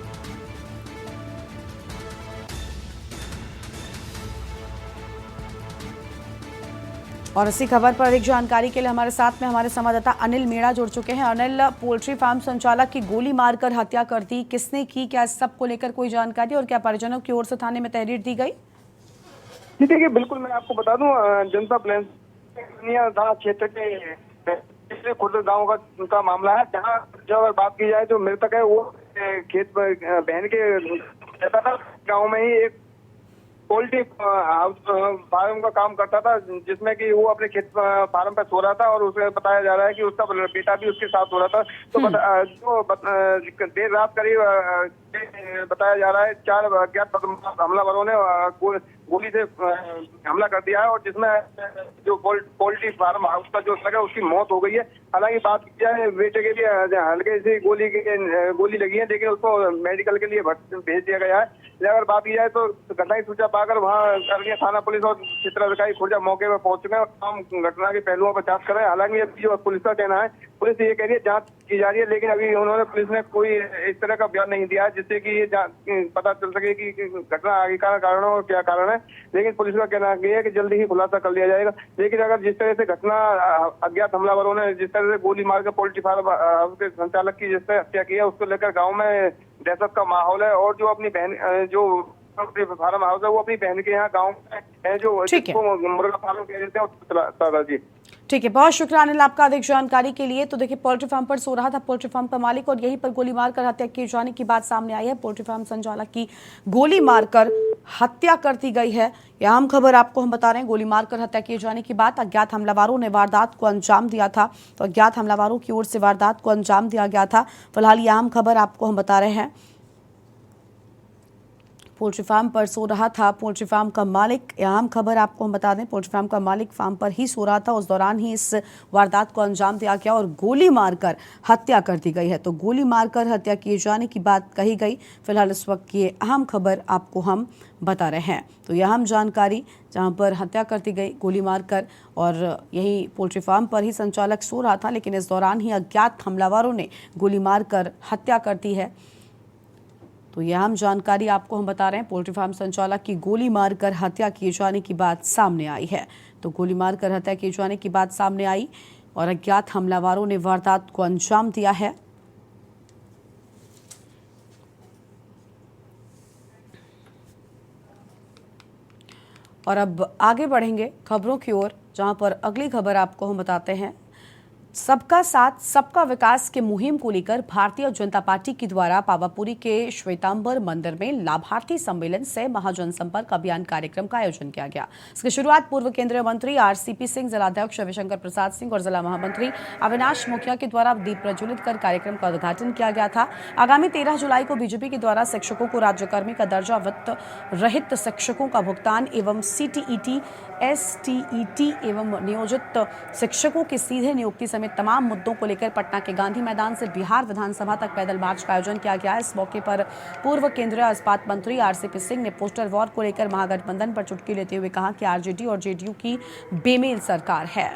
A: और इसी खबर पर एक जानकारी के लिए हमारे साथ में हमारे संवाददाता अनिल मीणा जुड़ चुके हैं। अनिल, पोल्ट्री फार्म संचालक की गोली मारकर हत्या कर दी, किसने की, क्या इस सब को लेकर कोई जानकारी, और क्या परिजनों की ओर से थाने में तहरीर दी गई?
L: जी देखिए, बिल्कुल मैं आपको बता दूं, जनता प्लान थाना क्षेत्र के खुर्द गांव का मामला है, जहां जो अगर बात की जाए तो मृतक है वो खेत पर बहन के रहता था। गांव में ही एक पोल्ट्री फार्म का काम करता था, जिसमें कि वो अपने खेत फार्म पर सो रहा था और उसे बताया जा रहा है कि उसका बेटा भी उसके साथ सो रहा था। तो देर रात करीब बताया जा रहा है 4 अज्ञात हमलावरों ने गोली से हमला कर दिया है, और जिसमें जो पोल्ट्री फार्म हाउस का जो लगा उसकी मौत हो गई है। हालांकि बात की जाए, बेटे के लिए हल्के से गोली लगी है, लेकिन उसको मेडिकल के लिए भेज दिया गया है। अगर बात की जाए तो घटना की सूचना पाकर वहाँ थाना पुलिस और क्षेत्राधिकारी खुर्जा मौके पर पहुंच चुके हैं और तमाम घटना के पहलुओं पर जांच कर रहे हैं। हालांकि जो पुलिस का कहना है, पुलिस ये कह रही है जांच की जा रही है, लेकिन अभी पुलिस ने कोई इस तरह का बयान नहीं दिया है जिससे कि ये पता चल सके कि घटना आगे का कारण और क्या कारण है। लेकिन पुलिस का कहना है कि जल्दी ही खुलासा कर लिया जाएगा। लेकिन अगर जिस तरह से घटना अज्ञात हमलावरों ने जिस तरह से गोली मारकर पोल्ट्री फार्म हाउस के संचालक की जिस तरह हत्या की है, उसको लेकर गाँव में दहशत का माहौल है। और जो अपनी बहन जो फार्म हाउस है वो अपनी बहन के यहाँ गाँव में जो मुर्गा फार्म कह देते हैं जी।
A: ठीक है, बहुत शुक्रिया अनिल आपका अधिक जानकारी के लिए। तो देखिए, पोल्ट्री फार्म पर सो रहा था पोल्ट्री फार्म का मालिक और यहीं पर गोली मारकर हत्या किए जाने की बात सामने आई है। पोल्ट्री फार्म संचालक की गोली मारकर हत्या कर दी गई है। यह अहम खबर आपको हम बता रहे हैं। गोली मारकर हत्या किए जाने की बात, अज्ञात हमलावरों ने वारदात को अंजाम दिया था। तो अज्ञात हमलावरों की ओर से वारदात को अंजाम दिया गया था। फिलहाल यह अहम खबर आपको हम बता रहे हैं। पोल्ट्री फार्म पर सो रहा था पोल्ट्री फार्म का मालिक। अहम खबर आपको हम बता दें, पोल्ट्री फार्म का मालिक फार्म पर ही सो रहा था। उस दौरान ही इस वारदात को अंजाम दिया गया और गोली मारकर हत्या कर दी गई है। तो गोली मारकर हत्या किए जाने की बात कही गई। फिलहाल इस वक्त की अहम खबर आपको हम बता रहे हैं। तो यह अहम जानकारी, जहां पर हत्या कर दी गई गोली मारकर, और यही पोल्ट्री फार्म पर ही संचालक सो रहा था, लेकिन इस दौरान ही अज्ञात हमलावरों ने गोली मारकर हत्या कर दी है। तो यह हम जानकारी आपको हम बता रहे हैं। पोल्ट्री फार्म संचालक की गोली मारकर हत्या किए जाने की बात सामने आई है। तो गोली मारकर हत्या किए जाने की बात सामने आई और अज्ञात हमलावरों ने वारदात को अंजाम दिया है। और अब आगे बढ़ेंगे खबरों की ओर, जहां पर अगली खबर आपको हम बताते हैं, सबका साथ सबका विकास के मुहिम को लेकर भारतीय जनता पार्टी के द्वारा पावापुरी के श्वेतांबर मंदिर में लाभार्थी सम्मेलन से महाजनसंपर्क अभियान कार्यक्रम का आयोजन किया गया। इसकी शुरुआत पूर्व केंद्रीय मंत्री आरसीपी सिंह, जिलाध्यक्ष रविशंकर प्रसाद सिंह और जिला महामंत्री अविनाश मुखिया के द्वारा दीप प्रज्वलित कर कार्यक्रम का उद्घाटन किया गया था। आगामी 13 जुलाई को बीजेपी के द्वारा शिक्षकों को राज्यकर्मी का दर्जा, वित्त रहित शिक्षकों का भुगतान एवं सीटीईटी, एसटीईटी एवं नियोजित शिक्षकों की सीधे नियुक्ति समेत तमाम मुद्दों को लेकर पटना के गांधी मैदान से बिहार विधानसभा तक पैदल मार्च का आयोजन किया गया। इस मौके पर पूर्व केंद्रीय इस्पात मंत्री आरसीपी सिंह ने पोस्टर वॉर को लेकर महागठबंधन पर चुटकी लेते हुए कहा कि आरजेडी और जेडीयू की बेमेल सरकार है।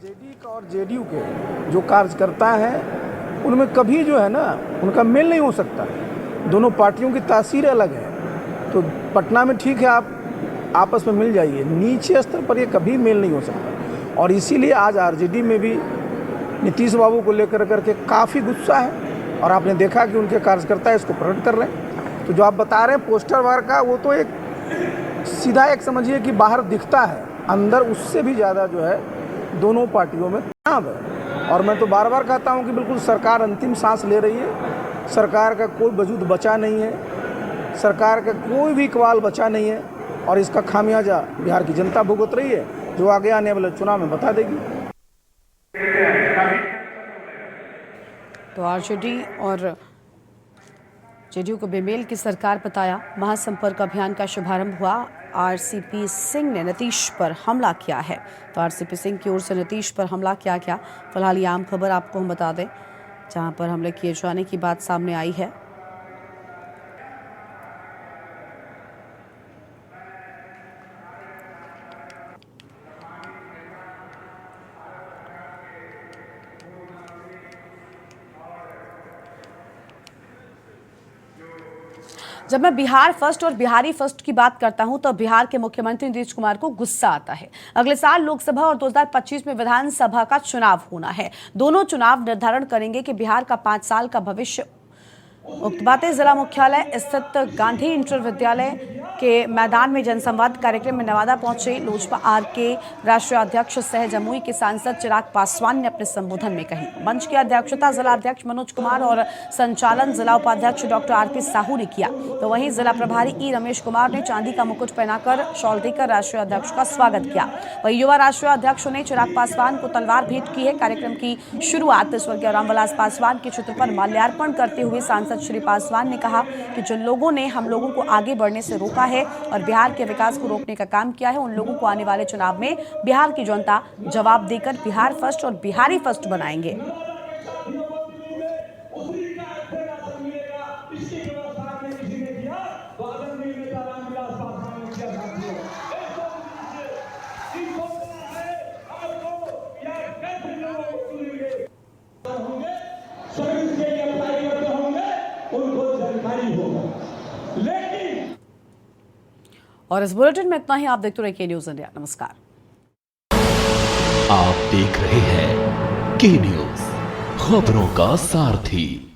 F: जेडी का और जेडीयू के जो कार्यकर्ता हैं उनमें कभी जो है ना उनका मेल नहीं हो सकता। दोनों पार्टियों की तासीर अलग है। तो पटना में ठीक है, आप आपस में मिल जाइए, नीचे स्तर पर ये कभी मेल नहीं हो सकता। और इसीलिए आज आरजेडी में भी नीतीश बाबू को लेकर करके काफ़ी गुस्सा है और आपने देखा कि उनके कार्यकर्ता इसको प्रकट कर रहे हैं। तो जो आप बता रहे हैं पोस्टर वार का, वो तो एक सीधा एक समझिए कि बाहर दिखता है, अंदर उससे भी ज़्यादा जो है दोनों पार्टियों में तनाव है। और मैं तो बार बार कहता हूं कि बिल्कुल सरकार अंतिम सांस ले रही है। सरकार का कोई वजूद बचा नहीं है, सरकार का कोई भी इकबाल बचा नहीं है और इसका खामियाजा बिहार की जनता भुगत रही है, जो आगे आने वाले चुनाव में बता देगी।
A: तो आरजेडी और जेडीयू को बेमेल की सरकार बताया। महासंपर्क अभियान का शुभारंभ हुआ। आरसीपी सिंह ने नीतीश पर हमला किया है। तो आरसीपी सिंह की ओर से नीतीश पर हमला किया गया। फिलहाल ये आम खबर आपको हम बता दें, जहां पर हमले किए जाने की बात सामने आई है। जब मैं बिहार फर्स्ट और बिहारी फर्स्ट की बात करता हूं तो बिहार के मुख्यमंत्री नीतीश कुमार को गुस्सा आता है। अगले साल लोकसभा और 2025 में विधानसभा का चुनाव होना है। दोनों चुनाव निर्धारण करेंगे कि बिहार का 5 साल का भविष्य। उक्त बातें जिला मुख्यालय स्थित गांधी इंटर विद्यालय के मैदान में जनसंवाद कार्यक्रम में नवादा पहुंचे लोजपा आर के राष्ट्रीय अध्यक्ष सह जमुई के सांसद चिराग पासवान ने अपने संबोधन में कही। मंच की अध्यक्षता जिला अध्यक्ष मनोज कुमार और संचालन जिला उपाध्यक्ष डॉक्टर आरपी साहू ने किया। तो वहीं जिला प्रभारी ई रमेश कुमार ने चांदी का मुकुट पहनाकर शॉल देकर राष्ट्रीय अध्यक्ष का स्वागत किया। वहीं युवा राष्ट्रीय अध्यक्ष ने चिराग पासवान को तलवार भेंट की है। कार्यक्रम की शुरुआत स्वर्गीय रामविलास पासवान के चित्र पर माल्यार्पण करते हुए सांसद श्री पासवान ने कहा कि जिन लोगों ने हम लोगों को आगे बढ़ने से रोका है और बिहार के विकास को रोकने का काम किया है, उन लोगों को आने वाले चुनाव में बिहार की जनता जवाब देकर बिहार फर्स्ट और बिहारी फर्स्ट बनाएंगे। और इस बुलेटिन में इतना ही। आप देखते रहिए न्यूज़ इंडिया। नमस्कार।
B: आप देख रहे हैं के न्यूज़, खबरों का सारथी।